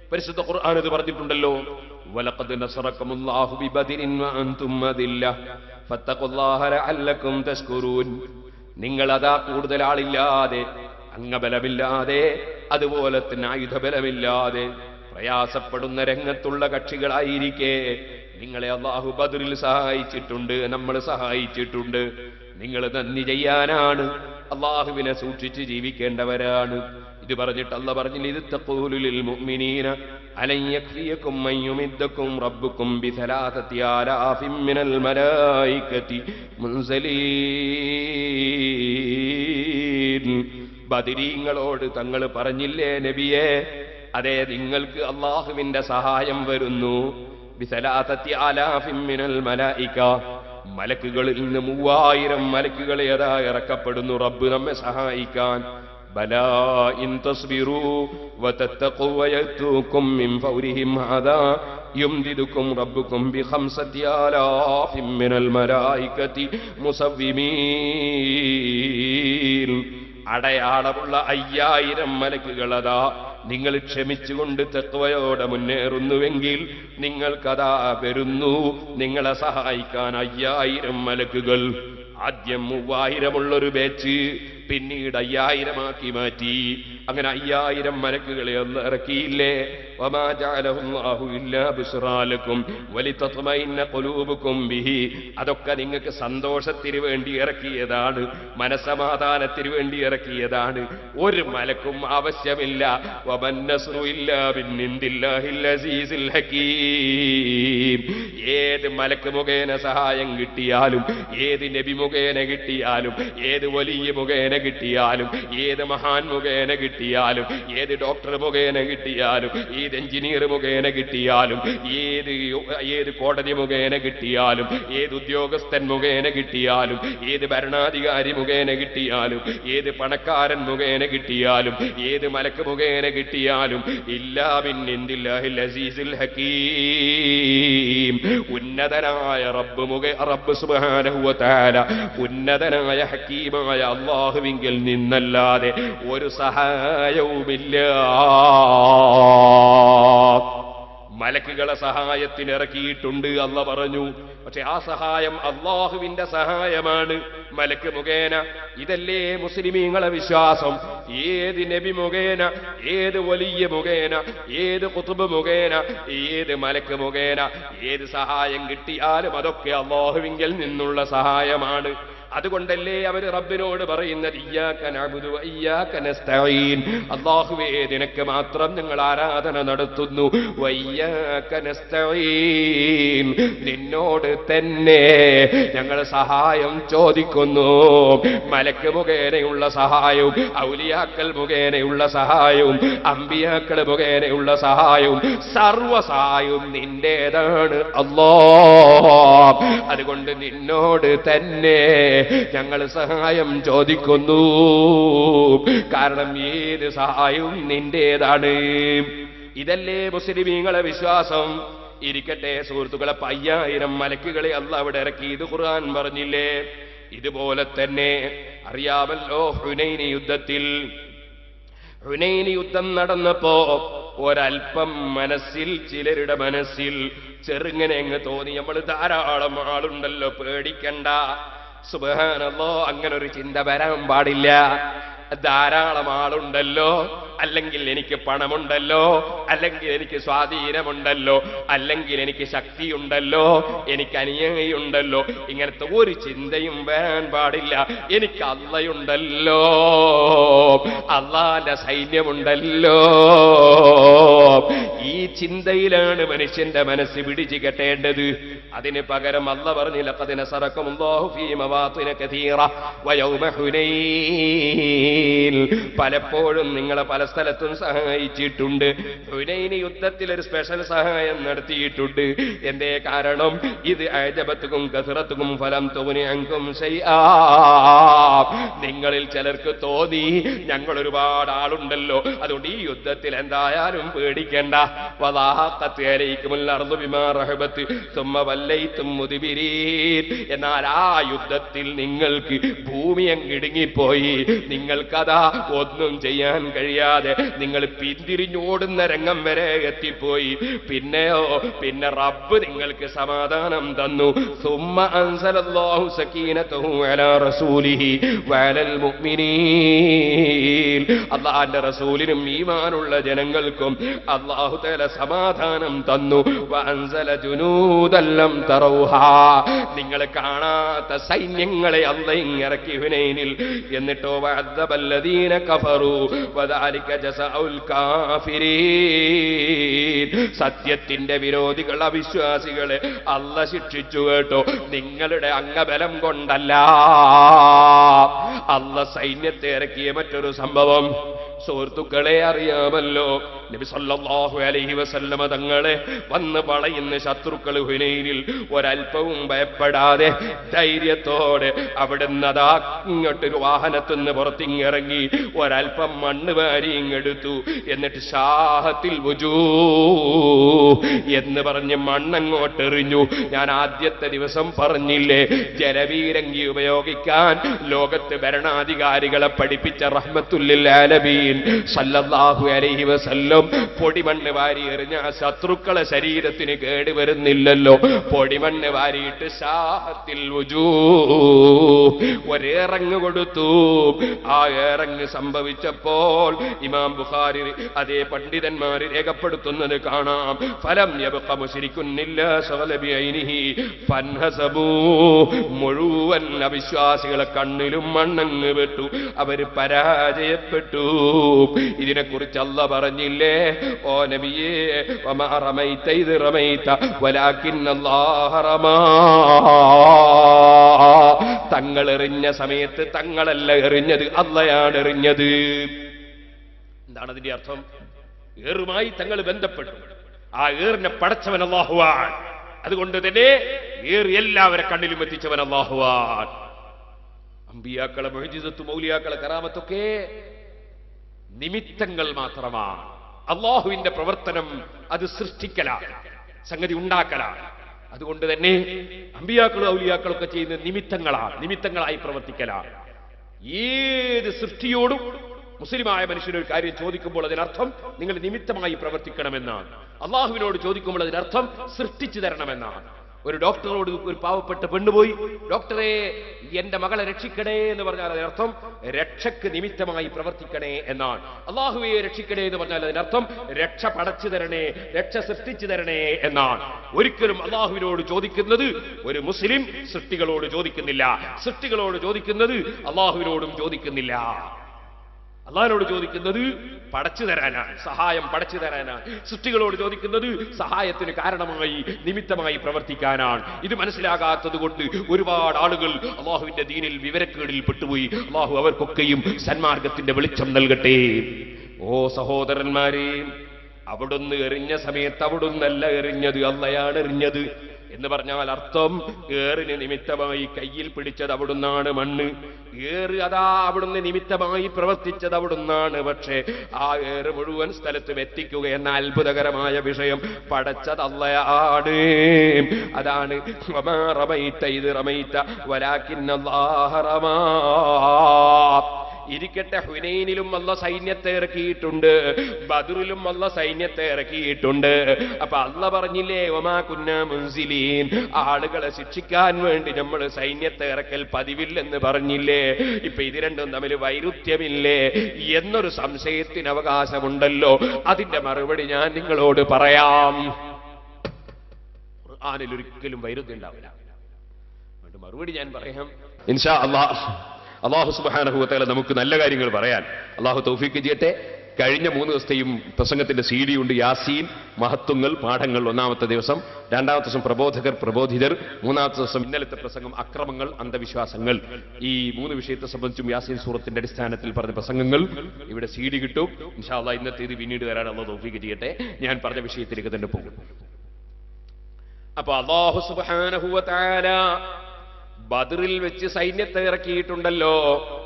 പരിശുദ്ധ ഖുർആൻ ഇത് പറഞ്ഞിട്ടുണ്ടല്ലോ, വലഖദ് നസറക്കമുല്ലാഹു ബിബദരിൻ വഅൻതും അദില്ല ഫത്തഖുല്ലാഹ ലഅല്ലക്കും തശ്കുറൂൻ. നിങ്ങൾ അതാ കൂടുതൽ ആളില്ലാതെ, അംഗബലമില്ലാതെ, അതുപോലെ തന്നെ ആയുധബലമില്ലാതെ പ്രയാസപ്പെടുന്ന രംഗത്തുള്ള കക്ഷികളായിരിക്കെ നിങ്ങളെ അല്ലാഹു ബദറിൽ സഹായിച്ചിട്ടുണ്ട്, നമ്മൾ സഹായിച്ചിട്ടുണ്ട്. നിങ്ങൾ നന്ദി ചെയ്യാനാണ്, അല്ലാഹുവിനെ സൂക്ഷിച്ച് ജീവിക്കേണ്ടവരാണ്. ഇത് പറഞ്ഞിട്ട് അല്ലാഹു പറഞ്ഞില്ല, ഇത് തഖൂലു ലിൽ മുഅ്മിനീന അലൻ യക്ഫിയകും മൻ യുമിദ്ദകും റബ്ബുകും ബിസലാസതി ആലാഫിൻ മിനൽ മലായികതി മുൻസലീൻ. ബദരീങ്ങളോട് തങ്ങൾ പറഞ്ഞില്ലേ നബിയേ, അതെ നിങ്ങൾക്ക് അല്ലാഹുവിന്റെ സഹായം വരുന്നു. ബിസലാസതി ആലാഫിൻ മിനൽ മലായിക, മലക്കുകളിൽ നിന്ന് 3000 മലക്കുകളെ അതാ ഇറക്കപ്പെടുന്നു റബ്ബ് നമ്മെ സഹായിക്കാൻ. ബലാ ഇൻ തസ്ബിറൂ വതത്തഖൂ വയതൂകും മിൻ ഫൗരിഹിം ഹാദാ യുംദിദുകും റബ്ബുകും ബിഖംസതി ആലാഫിൻ മിനൽ മലായികതി മുസവ്വിമീൻ. അടയാളമുള്ള 5000 മലക്കുകളതാ നിങ്ങൾ ക്ഷമിച്ചുകൊണ്ട് തഖ്വയോടെ മുന്നേറുന്നുവെങ്കിൽ നിങ്ങൾക്കതാ വരുന്നു നിങ്ങളെ സഹായിക്കാൻ 5000 മലക്കുകൾ. ആദ്യം 3000 ഉള്ളൊരു ബാച്ച് പിന്നീട് 5000 ആക്കി മാറ്റി. അങ്ങനെ 5000 മലക്കുകളെ അല്ലാഹു ഇറക്കിയില്ലേ? വമാ ജഅലഹുല്ലാഹു ഇല്ലാ ബുശ്റാ ലക്കും വലിതത്മഇന്ന ഖുലൂബുകും ബിഹി. അതൊക്കെ നിങ്ങൾക്ക് സന്തോഷത്തിന് വേണ്ടി ഇറക്കിയതാണ്, മനസ്സമാധാനത്തിന് വേണ്ടി ഇറക്കിയതാണ്. ഒരു മലക്കും ആവശ്യമില്ല. വമൻ നസ്റു ഇല്ലാ ബിന്നിന്ദില്ലാഹിൽ അസീസിൽ ഹകീം. ഏത് മലക്ക് മുഖേന സഹായം കിട്ടിയാലും, ഏത് നബി മുഖേന കിട്ടിയാലും, ഏത് വലിയ മുഖേന കിട്ടിയാലും, ഏത് മഹാൻ മുഖേന കിട്ടിയാലും, ഏത് ഡോക്ടർ മുഖേന കിട്ടിയാലും, ഏത് എഞ്ചിനീയർ മുഖേന കിട്ടിയാലും, ഏത് കോടതി മുഖേന കിട്ടിയാലും, ഏത് ഉദ്യോഗസ്ഥൻ മുഖേന കിട്ടിയാലും, ഏത് ഭരണാധികാരി മുഖേന കിട്ടിയാലും, ഏത് പണക്കാരൻ മുഖേന കിട്ടിയാലും, ഏത് മലക്ക് മുഖേന കിട്ടിയാലും, ഇല്ലാ ബിന്നിന്ദില്ലാഹിൽ അസീസിൽ ഹകീം. ഉന്നതനായ റബ്ബ് സുബ്ഹാനഹു വ തആല, ഉന്നതനായ ഹകീമായ അല്ലാഹുവിങ്കിൽ നിന്നല്ലാതെ ഒരു സഹായവുമില്ല. മലക്കുകളെ സഹായത്തിന് ഇറക്കിയിട്ടുണ്ട് അല്ലാഹു പറഞ്ഞു. പക്ഷെ ആ സഹായം അല്ലാഹുവിന്റെ സഹായമാണ്, മലക്ക് മുഖേന. ഇതല്ലേ മുസ്ലിമീങ്ങളെ വിശ്വാസം. ഏത് നബി മുഖേന, ഏത് വലിയ മുഖേന, ഏത് ഖുതുബ് മുഖേന, ഏത് മലക്ക് മുഖേന ഏത് സഹായം കിട്ടിയാലും അതൊക്കെ അല്ലാഹുവിങ്കിൽ നിന്നുള്ള സഹായമാണ്. അതുകൊണ്ടല്ലേ അവർ റബ്ബിനോട് പറയുന്നത് ഇയ്യാക നഅ്ബുദു വ ഇയ്യാക നസ്തഈൻ. അല്ലാഹുവേ നിനക്ക് മാത്രം ഞങ്ങൾ ആരാധന നടത്തുന്നു. വ ഇയ്യാക നസ്തഈൻ, നിന്നോട് തന്നെ ഞങ്ങൾ സഹായം ചോദിക്കുന്നു. മലക്ക് മുഖേനയുള്ള സഹായവും, ഔലിയാക്കൾ മുഖേനയുള്ള സഹായവും, അമ്പിയാക്കൾ മുഖേനയുള്ള സഹായവും, സർവ്വ സഹായവും നിന്റേതാണ് അല്ലാഹ്. അതുകൊണ്ട് നിന്നോട് തന്നെ ഞങ്ങൾ സഹായം ചോദിക്കുന്നു. കാരണം ഏത് സഹായവും നിന്റേതാണ്. ഇതല്ലേ മുസ്ലിമീങ്ങളെ വിശ്വാസം. ഇരിക്കട്ടെ സുഹൃത്തുക്കളെ, 5000 മലക്കുകളെ അല്ലാഹു അവിടെ ഇറക്കി. ഇത് ഖുർആൻ പറഞ്ഞില്ലേ? ഇതുപോലെ തന്നെ അറിയാമല്ലോ ഹുനൈൻ യുദ്ധത്തിൽ, ഹുനൈൻ യുദ്ധം നടന്നപ്പോ ഒരൽപ്പം മനസ്സിൽ, ചിലരുടെ മനസ്സിൽ ചെറുങ്ങനെ അങ്ങ് തോന്നി, നമ്മൾ ധാരാളം ആളുണ്ടല്ലോ, പേടിക്കണ്ട. സുബ്ഹാനല്ലാഹ്, അങ്ങനെ ഒരു ചിന്ത വരാൻ പാടില്ല. ധാരാളം ആളുണ്ടല്ലോ, അല്ലെങ്കിൽ എനിക്ക് പണമുണ്ടല്ലോ, അല്ലെങ്കിൽ എനിക്ക് സ്വാധീനമുണ്ടല്ലോ, അല്ലെങ്കിൽ എനിക്ക് ശക്തിയുണ്ടല്ലോ, എനിക്ക് അനുയായിയുണ്ടല്ലോ, ഇങ്ങനത്തെ ഒരു ചിന്തയും വരാൻ പാടില്ല. എനിക്ക് അള്ളയുണ്ടല്ലോ, അള്ളാന്റെ സൈന്യമുണ്ടല്ലോ. ഈ ചിന്തയിലാണ് മനുഷ്യന്റെ മനസ്സ് പിടിച്ചു കെട്ടേണ്ടത്. അതിന് പകരം അല്ലാഹ് പറഞ്ഞു, ലഖദ് നസറകുമുല്ലാഹു ഫീ മവാത്തിന കതീറ വയൗമ ഹുനൈൻ. പലപ്പോഴും നിങ്ങളെ പല സ്ഥലത്തും സഹായിച്ചിട്ടുണ്ട്. ഹുനൈൻ യുദ്ധത്തിൽ ഒരു സ്പെഷ്യൽ സഹായം നടത്തിയിട്ടുണ്ട്. എന്തേ കാരണം? ഇത് അഅജബത്തുകും കസറത്തുകും ഫലം തുഗ്നി അൻകും ശൈആ. നിങ്ങളിൽ ചിലർക്ക് തോന്നി ഞങ്ങൾ ഒരുപാട് ആളുണ്ടല്ലോ, അതുകൊണ്ട് ഈ യുദ്ധത്തിൽ എന്തായാലും പേടിക്കേണ്ട. വദാഖത്ത് അലൈക്കുമുൽ അർദു ബിമാ റഹബത്ത് സുമ്മ വല്ലൈതും മുദ്ബിരീൻ. എന്നാൽ ആ യുദ്ധത്തിൽ നിങ്ങൾക്ക് ഭൂമി അങ്ങിടുങ്ങിപ്പോയി, നിങ്ങൾക്കതാ ഒന്നും ചെയ്യാൻ കഴിയാതെ നിങ്ങൾ പിന്തിരിഞ്ഞോടുന്ന രംഗം വരെ എത്തിപ്പോയി. പിന്നെ റബ്ബ് നിങ്ങൾക്ക് സമാധാനം തന്നു. സുമ്മ അൻസലല്ലാഹു സകീനതഹു അലാ റസൂലിഹി വഅലൽ മുഅ്മിനീൻ. അല്ലാഹുവിന്റെ റസൂലിനും ഈമാനുള്ള ജനങ്ങൾക്കും അല്ലാഹു തആല സമാധാനം തന്നു. വഅൻസല ജുനൂദൻ ലം തറൗഹാ. നിങ്ങൾ കാണാത്ത സൈന്യങ്ങളെ അല്ലാഹു ഇറക്കി ഹുനൈനിൽ. എന്നിട്ടോ വഅദബല്ലദീന കഫറു വദാലിക ജസാഉൽ കാഫിരീൻ. സത്യത്തിന്റെ വിരോധികൾ, അവിശ്വാസികളെ അല്ലാഹു ശിക്ഷിച്ചു കേട്ടോ. നിങ്ങളുടെ അംഗബലം കൊണ്ടല്ല, അല്ലാഹു സൈന്യത്തെ ഇറക്കിയ മറ്റൊരു സംഭവം സുഹൃത്തുക്കളെ അറിയാമല്ലോ. നബി സല്ലല്ലാഹു അലൈഹി വസല്ലമ തങ്ങളെ വന്ന് വളയുന്ന ശത്രുക്കൾ ഹുനൈനിൽ ഒരൽപ്പവും ഭയപ്പെടാതെ ധൈര്യത്തോടെ അവിടുന്ന് അതാ ഇങ്ങോട്ടൊരു വാഹനത്തുനിന്ന് പുറത്തിങ്ങിറങ്ങി ഒരൽപ്പം മണ്ണ് വാരി ഇങ്ങെടുത്തു. എന്നിട്ട് ഷാഹത്തിൽ വുജൂ എന്ന് പറഞ്ഞ് മണ്ണങ്ങോട്ടെറിഞ്ഞു. ഞാൻ ആദ്യത്തെ ദിവസം പറഞ്ഞില്ലേ, ജലവീരങ്കി ഉപയോഗിക്കാൻ ലോകത്ത് ഭരണാധികാരികളെ പഠിപ്പിച്ച റഹ്മത്തുല്ലിൽ ആലമീൻ സല്ലല്ലാഹു അലൈഹി വസല്ലം പൊടിമണ്ണ് വാരി എറിഞ്ഞ ശത്രുക്കളെ ശരീരത്തിന് കേടുവരുന്നില്ലല്ലോ. പൊടിമണ്ണ് വാരിയിട്ട് ഷാഹത്തിൽ വുജൂ ഒരേറങ്ങ് കൊടുത്തു. ആ ഏറങ്ങ് സംഭവിച്ചപ്പോൾ ഇമാം ബുഖാരി അതേ പണ്ഡിതന്മാർ രേഖപ്പെടുത്തുന്നത് കാണാം. ഫലം യബ്ഖ മുശ്രികുൻ ഇല്ലാ ശഗല ബിഐനിഹി ഫൻഹസബൂ. മുഴുവൻ അവിശ്വാസികളെ കണ്ണിലും മണ്ണങ്ങ് വെട്ടു, അവര് പരാജയപ്പെട്ടു. ഇതിനെക്കുറിച്ച് അല്ലാഹ് പറഞ്ഞില്ലേ, ഓ നബിയേ, വമാ റമൈത ഇദ് റമൈത വലാകിന്നല്ലാഹ റമാ. തങ്ങൾ എറിഞ്ഞ സമയത്ത് തങ്ങളല്ല എറിഞ്ഞത്, അല്ലാഹയാണ് എറിഞ്ഞത്. എന്താണ് അതിന്റെ അർത്ഥം? ഏറുമായി തങ്ങൾ ബന്ധപ്പെട്ടു. ആ ഏറിനെ പടച്ചവൻ അല്ലാഹുവാണ്. അതുകൊണ്ട് തന്നെ ഏറ് എല്ലാവരെ കണ്ണിലും എത്തിച്ചവൻ അല്ലാഹുവാണ്. അമ്പിയാക്കളെ മുഅ്ജിസത്തും ഔലിയാക്കളെ കറാമത്തൊക്കെ നിമിത്തങ്ങൾ മാത്രമാണ്. അല്ലാഹുവിന്റെ പ്രവർത്തനം അത് സൃഷ്ടിക്കലാണ്, സംഗതി ഉണ്ടാക്കലാണ്. അതുകൊണ്ട് തന്നെ അമ്പിയാക്കളും ഔലിയാക്കളൊക്കെ ചെയ്യുന്ന നിമിത്തങ്ങളായി പ്രവർത്തിക്കലാണ്. ഏത് സൃഷ്ടിയോടും മുസ്ലിമായ മനുഷ്യനൊരു കാര്യം ചോദിക്കുമ്പോൾ അതിനർത്ഥം നിങ്ങൾ നിമിത്തമായി പ്രവർത്തിക്കണമെന്നാണ്. അള്ളാഹുവിനോട് ചോദിക്കുമ്പോൾ അതിനർത്ഥം സൃഷ്ടിച്ചു തരണമെന്നാണ്. ഒരു ഡോക്ടറോട് ഒരു പാവപ്പെട്ട പെണ്ണുപോയി, ഡോക്ടറെ എന്റെ മകളെ രക്ഷിക്കണേ എന്ന് പറഞ്ഞാൽ അതിനർത്ഥം രക്ഷക്ക് നിമിത്തമായി പ്രവർത്തിക്കണേ എന്നാണ്. അള്ളാഹുവെ രക്ഷിക്കണേ എന്ന് പറഞ്ഞാൽ അതിനർത്ഥം രക്ഷ പടച്ചു തരണേ, രക്ഷ സൃഷ്ടിച്ചു തരണേ എന്നാണ്. ഒരിക്കലും അള്ളാഹുവിനോട് ചോദിക്കുന്നത് ഒരു മുസ്ലിം സൃഷ്ടികളോട് ചോദിക്കുന്നില്ല, സൃഷ്ടികളോട് ചോദിക്കുന്നത് അള്ളാഹുവിനോടും ചോദിക്കുന്നില്ല. അള്ളാഹിനോട് ചോദിക്കുന്നത് പടച്ചു തരാനാണ്, സഹായം പടച്ചു തരാനാണ്. സൃഷ്ടികളോട് ചോദിക്കുന്നത് സഹായത്തിന് കാരണമായി നിമിത്തമായി പ്രവർത്തിക്കാനാണ്. ഇത് മനസ്സിലാകാത്തത് കൊണ്ട് ഒരുപാട് ആളുകൾ അള്ളാഹുവിന്റെ ദീനിൽ വിവരക്കേടിൽ പെട്ടുപോയി. അള്ളാഹു അവർക്കൊക്കെയും സന്മാർഗത്തിന്റെ വെളിച്ചം നൽകട്ടെ. ഓ സഹോദരന്മാരെ, അവിടുന്ന് എറിഞ്ഞ സമയത്ത് അവിടുന്നല്ല എറിഞ്ഞത്, അള്ളയാണ് എറിഞ്ഞത്. എന്ന് പറഞ്ഞാൽ അർത്ഥം ഏറിന് നിമിത്തമായി കയ്യിൽ പിടിച്ചത് അവിടുന്നാണ് മണ്ണ്, ഏറ് അതാ അവിടുന്ന് നിമിത്തമായി പ്രവർത്തിച്ചത് അവിടുന്നാണ്. പക്ഷേ ആ ഏറ് മുഴുവൻ സ്ഥലത്തും എത്തിക്കുക എന്ന അത്ഭുതകരമായ വിഷയം പടച്ചത് അല്ലാഹയാണ്. അതാണ് വമാ റമൈത ഇദ് റമൈത വലാകിന്നല്ലാഹ റമാ. ഇരിക്കട്ടെ, ഹുനൈനിലും അല്ലാഹ് സൈന്യത്തെ ഇറക്കിയിട്ടുണ്ട്, ബദറിലും അല്ലാഹ് സൈന്യത്തെ ഇറക്കിയിട്ടുണ്ട്. അപ്പൊ അല്ലാഹ് പറഞ്ഞില്ലേ വമാ കുന്നാ മുൻസിലീൻ, ആളുകളെ ശിക്ഷിക്കാൻ വേണ്ടി നമ്മൾ സൈന്യത്തെ ഇറക്കൽ പതിവില്ലെന്ന് പറഞ്ഞില്ലേ? ഇപ്പൊ ഇത് രണ്ടും തമ്മിൽ വൈരുദ്ധ്യമില്ലേ എന്നൊരു സംശയത്തിന് അവകാശമുണ്ടല്ലോ. അതിന്റെ മറുപടി ഞാൻ നിങ്ങളോട് പറയാം. ഖുർആനിൽ ഒരിക്കലും വൈരുദ്ധ്യം ഉണ്ടാവില്ല. മറുപടി ഞാൻ പറയാം ഇൻഷാ അല്ലാഹ്. അല്ലാഹു സുബ്ഹാനഹു വ തആല നമുക്ക് നല്ല കാര്യങ്ങൾ പറയാൻ അല്ലാഹു തൗഫീഖ് ചെയ്യട്ടെ. കഴിഞ്ഞ 3 ദിവസത്തെയും പ്രസംഗത്തിന്റെ CD ഉണ്ട്. യാസീൻ, മഹത്വങ്ങൾ, പാഠങ്ങൾ 1-ാമത്തെ ദിവസം, 2-ാമത്തെ ദിവസം പ്രബോധകർ, പ്രബോധിതർ, 3-ാമത്തെ ദിവസം ഇന്നലത്തെ പ്രസംഗം അക്രമങ്ങൾ, അന്ധവിശ്വാസങ്ങൾ. ഈ 3 വിഷയത്തെ സംബന്ധിച്ചും യാസീൻ സൂറത്തിന്റെ അടിസ്ഥാനത്തിൽ പറഞ്ഞ പ്രസംഗങ്ങൾ ഇവിടെ CD കിട്ടും. ഇൻഷാ അല്ലാഹ് ഇന്നത്തെ ഇത് പിന്നീട് വരാൻ അല്ലാഹു തൗഫീഖ് ചെയ്യട്ടെ. ഞാൻ പറഞ്ഞ വിഷയത്തിലേക്ക് തന്നെ പോകും. അപ്പൊ അല്ലാഹു സുബ്ഹാനഹു വ തആല ബദറിൽ വെച്ച് സൈന്യത്തെ ഇറക്കിയിട്ടുണ്ടല്ലോ,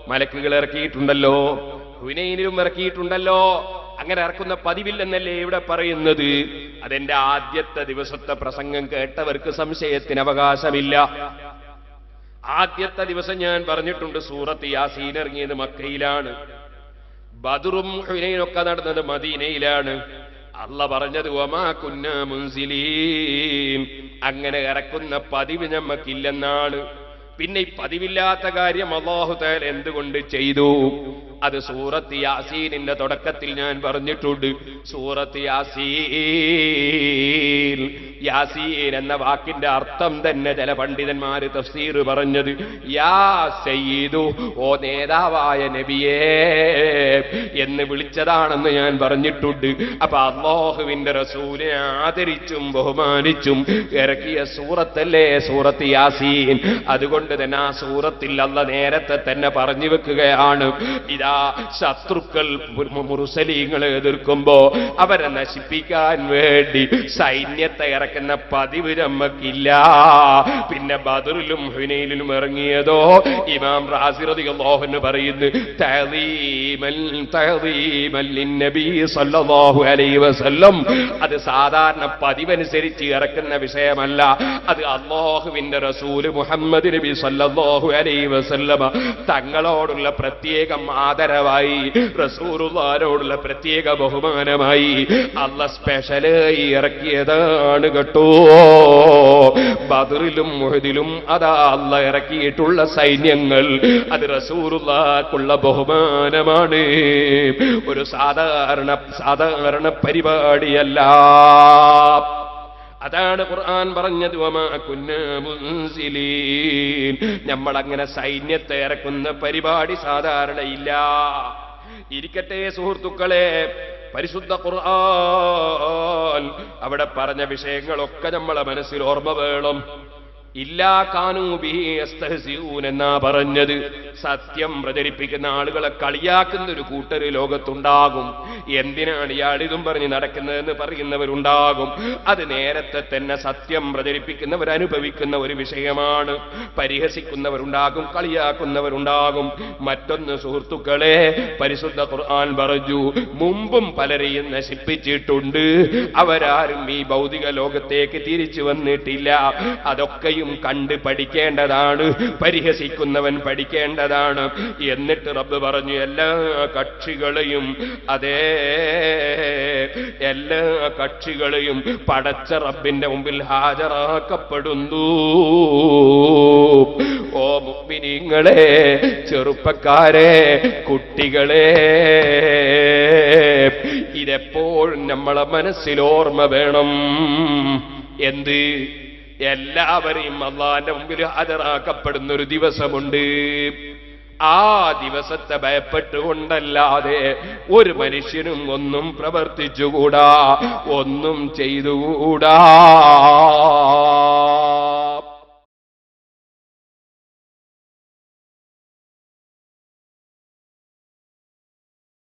മലക്കുകൾ ഇറക്കിയിട്ടുണ്ടല്ലോ, ഹുനൈനിലും ഇറക്കിയിട്ടുണ്ടല്ലോ. അങ്ങനെ ഇറക്കുന്ന പതിവില്ലെന്നല്ലേ ഇവിടെ പറയുന്നത്? അതെന്റെ ആദ്യത്തെ ദിവസത്തെ പ്രസംഗം കേട്ടവർക്ക് സംശയത്തിന് അവകാശമില്ല. ആദ്യത്തെ ദിവസം ഞാൻ പറഞ്ഞിട്ടുണ്ട് സൂറത്ത് യാസീൻ ഇറങ്ങിയത് മക്കയിലാണ്, ബദറും ഹുനൈനൊക്കെ നടന്നത് മദീനയിലാണ്. അല്ലാഹ് പറഞ്ഞത് വമാ കുന്നാ മുൻസിലീൻ, അങ്ങനെ ഇറക്കുന്ന പതിവ് ഞമ്മക്കില്ലെന്നാണ്. പിന്നെ ഈ പതിവില്ലാത്ത കാര്യം അല്ലാഹു തആല എന്തുകൊണ്ട് ചെയ്തു? അത് സൂറത്ത് യാസീനിന്റെ തുടക്കത്തിൽ ഞാൻ പറഞ്ഞിട്ടുണ്ട്. സൂറത്ത് യാസീൻ, യാസീൻ എന്ന വാക്കിന്റെ അർത്ഥം തന്നെ ചില പണ്ഡിതന്മാര് തഫ്സീർ പറഞ്ഞത് യാ സയ്യിദു, ഓ നേതാവായ നബിയേ എന്ന് വിളിച്ചതാണെന്ന് ഞാൻ പറഞ്ഞിട്ടുണ്ട്. അപ്പൊ അല്ലാഹുവിന്റെ റസൂലിനെ ആദരിച്ചും ബഹുമാനിച്ചും ഇറക്കിയ സൂറത്തല്ലേ സൂറത്ത് യാസീൻ. അതുകൊണ്ട് തന്നെ ആ സൂറത്തിൽ അല്ലാഹ് നേരത്തെ തന്നെ പറഞ്ഞു വെക്കുകയാണ്, ഇതാ ശത്രുക്കൾ മുർസലീങ്ങളെ എതിർക്കുമ്പോ അവരെ നശിപ്പിക്കാൻ വേണ്ടി സൈന്യത്തെ ഇറക്കുന്ന പതിവ് നമ്മക്കില്ല. പിന്നെ ബദറിലും ഹുനൈനിലും ഇറങ്ങിയതോ ഇമാം റാസി റളിയല്ലാഹു അൻഹു പറയുന്നു തഅദീമൻ ലിന്നബി സല്ലല്ലാഹു അലൈഹി വസല്ലം. അത് സാധാരണ പതിവനുസരിച്ച് ഇറക്കുന്ന വിഷയമല്ല, അത് അല്ലാഹുവിന്റെ റസൂൽ മുഹമ്മദ് നബി സല്ലല്ലാഹു അലൈഹി വസല്ലമ തങ്ങളോടുള്ള പ്രത്യേകം ആദരവായി, റസൂലുള്ളാഹിനോടുള്ള പ്രത്യേക ബഹുമാനമായി അല്ലാഹ് സ്പെഷ്യലായി ഇറക്കിയതാണ് കേട്ടോ. ബദറിലും ഉഹദിലും അതാ അല്ലാഹ് ഇറക്കിയിട്ടുള്ള സൈന്യങ്ങൾ അത് റസൂലുള്ളാഹിക്കുള്ള ബഹുമാനമാണ്, ഒരു സാധാരണ പരിപാടിയല്ല. അതാണ് ഖുർആൻ പറഞ്ഞത് വമാ കുന്നാ മുൻസിലീൻ, നമ്മളങ്ങനെ സൈന്യത്തെ ഇറക്കുന്ന പരിപാടി സാധാരണയില്ല. ഇരിക്കട്ടെ സുഹൃത്തുക്കളെ, പരിശുദ്ധ ഖുർആൻ അവിടെ പറഞ്ഞ വിഷയങ്ങളൊക്കെ നമ്മളെ മനസ്സിൽ ഓർമ്മ വേണം. ഇല്ലാ കാനൂ ബിഹി യസ്തഹ്സിഊൻ എന്നാ പറഞ്ഞത്. സത്യം പ്രചരിപ്പിക്കുന്ന ആളുകളെ കളിയാക്കുന്ന ഒരു കൂട്ടര് ലോകത്തുണ്ടാകും. എന്തിനാണ് ഇയാളിതും പറഞ്ഞ് നടക്കുന്നതെന്ന് പറയുന്നവരുണ്ടാകും. അത് നേരത്തെ തന്നെ സത്യം പ്രചരിപ്പിക്കുന്നവർ അനുഭവിക്കുന്ന ഒരു വിഷയമാണ്. പരിഹസിക്കുന്നവരുണ്ടാകും, കളിയാക്കുന്നവരുണ്ടാകും. മറ്റൊന്ന് സുഹൃത്തുക്കളെ, പരിശുദ്ധ ഖുർആൻ പറഞ്ഞു മുമ്പും പലരെയും നശിപ്പിച്ചിട്ടുണ്ട്, അവരാരും ഈ ഭൗതിക ലോകത്തേക്ക് തിരിച്ചു വന്നിട്ടില്ല. അതൊക്കെയും കണ്ട് പഠിക്കേണ്ടതാണ്, പരിഹസിക്കുന്നവൻ പഠിക്കേണ്ടതാണ്. എന്നിട്ട് റബ്ബ് പറഞ്ഞു എല്ലാ കക്ഷികളെയും, അതേ എല്ലാ കക്ഷികളെയും പടച്ച റബ്ബിന്റെ മുമ്പിൽ ഹാജരാക്കപ്പെടുന്നു. ഓ മുഅ്മിനീങ്ങളെ, ചെറുപ്പക്കാരെ, കുട്ടികളെ, ഇതെപ്പോഴും നമ്മളെ മനസ്സിൽ ഓർമ്മ വേണം. എന്ത്? എല്ലാവരെയും അല്ലാഹുവിന്റെ മുമ്പിൽ ഹാജരാക്കപ്പെടുന്ന ഒരു ദിവസമുണ്ട്. ആ ദിവസത്തെ ഭയപ്പെട്ടുകൊണ്ടല്ലാതെ ഒരു മനുഷ്യനും ഒന്നും പ്രവർത്തിച്ചുകൂടാ, ഒന്നും ചെയ്തുകൂടാ.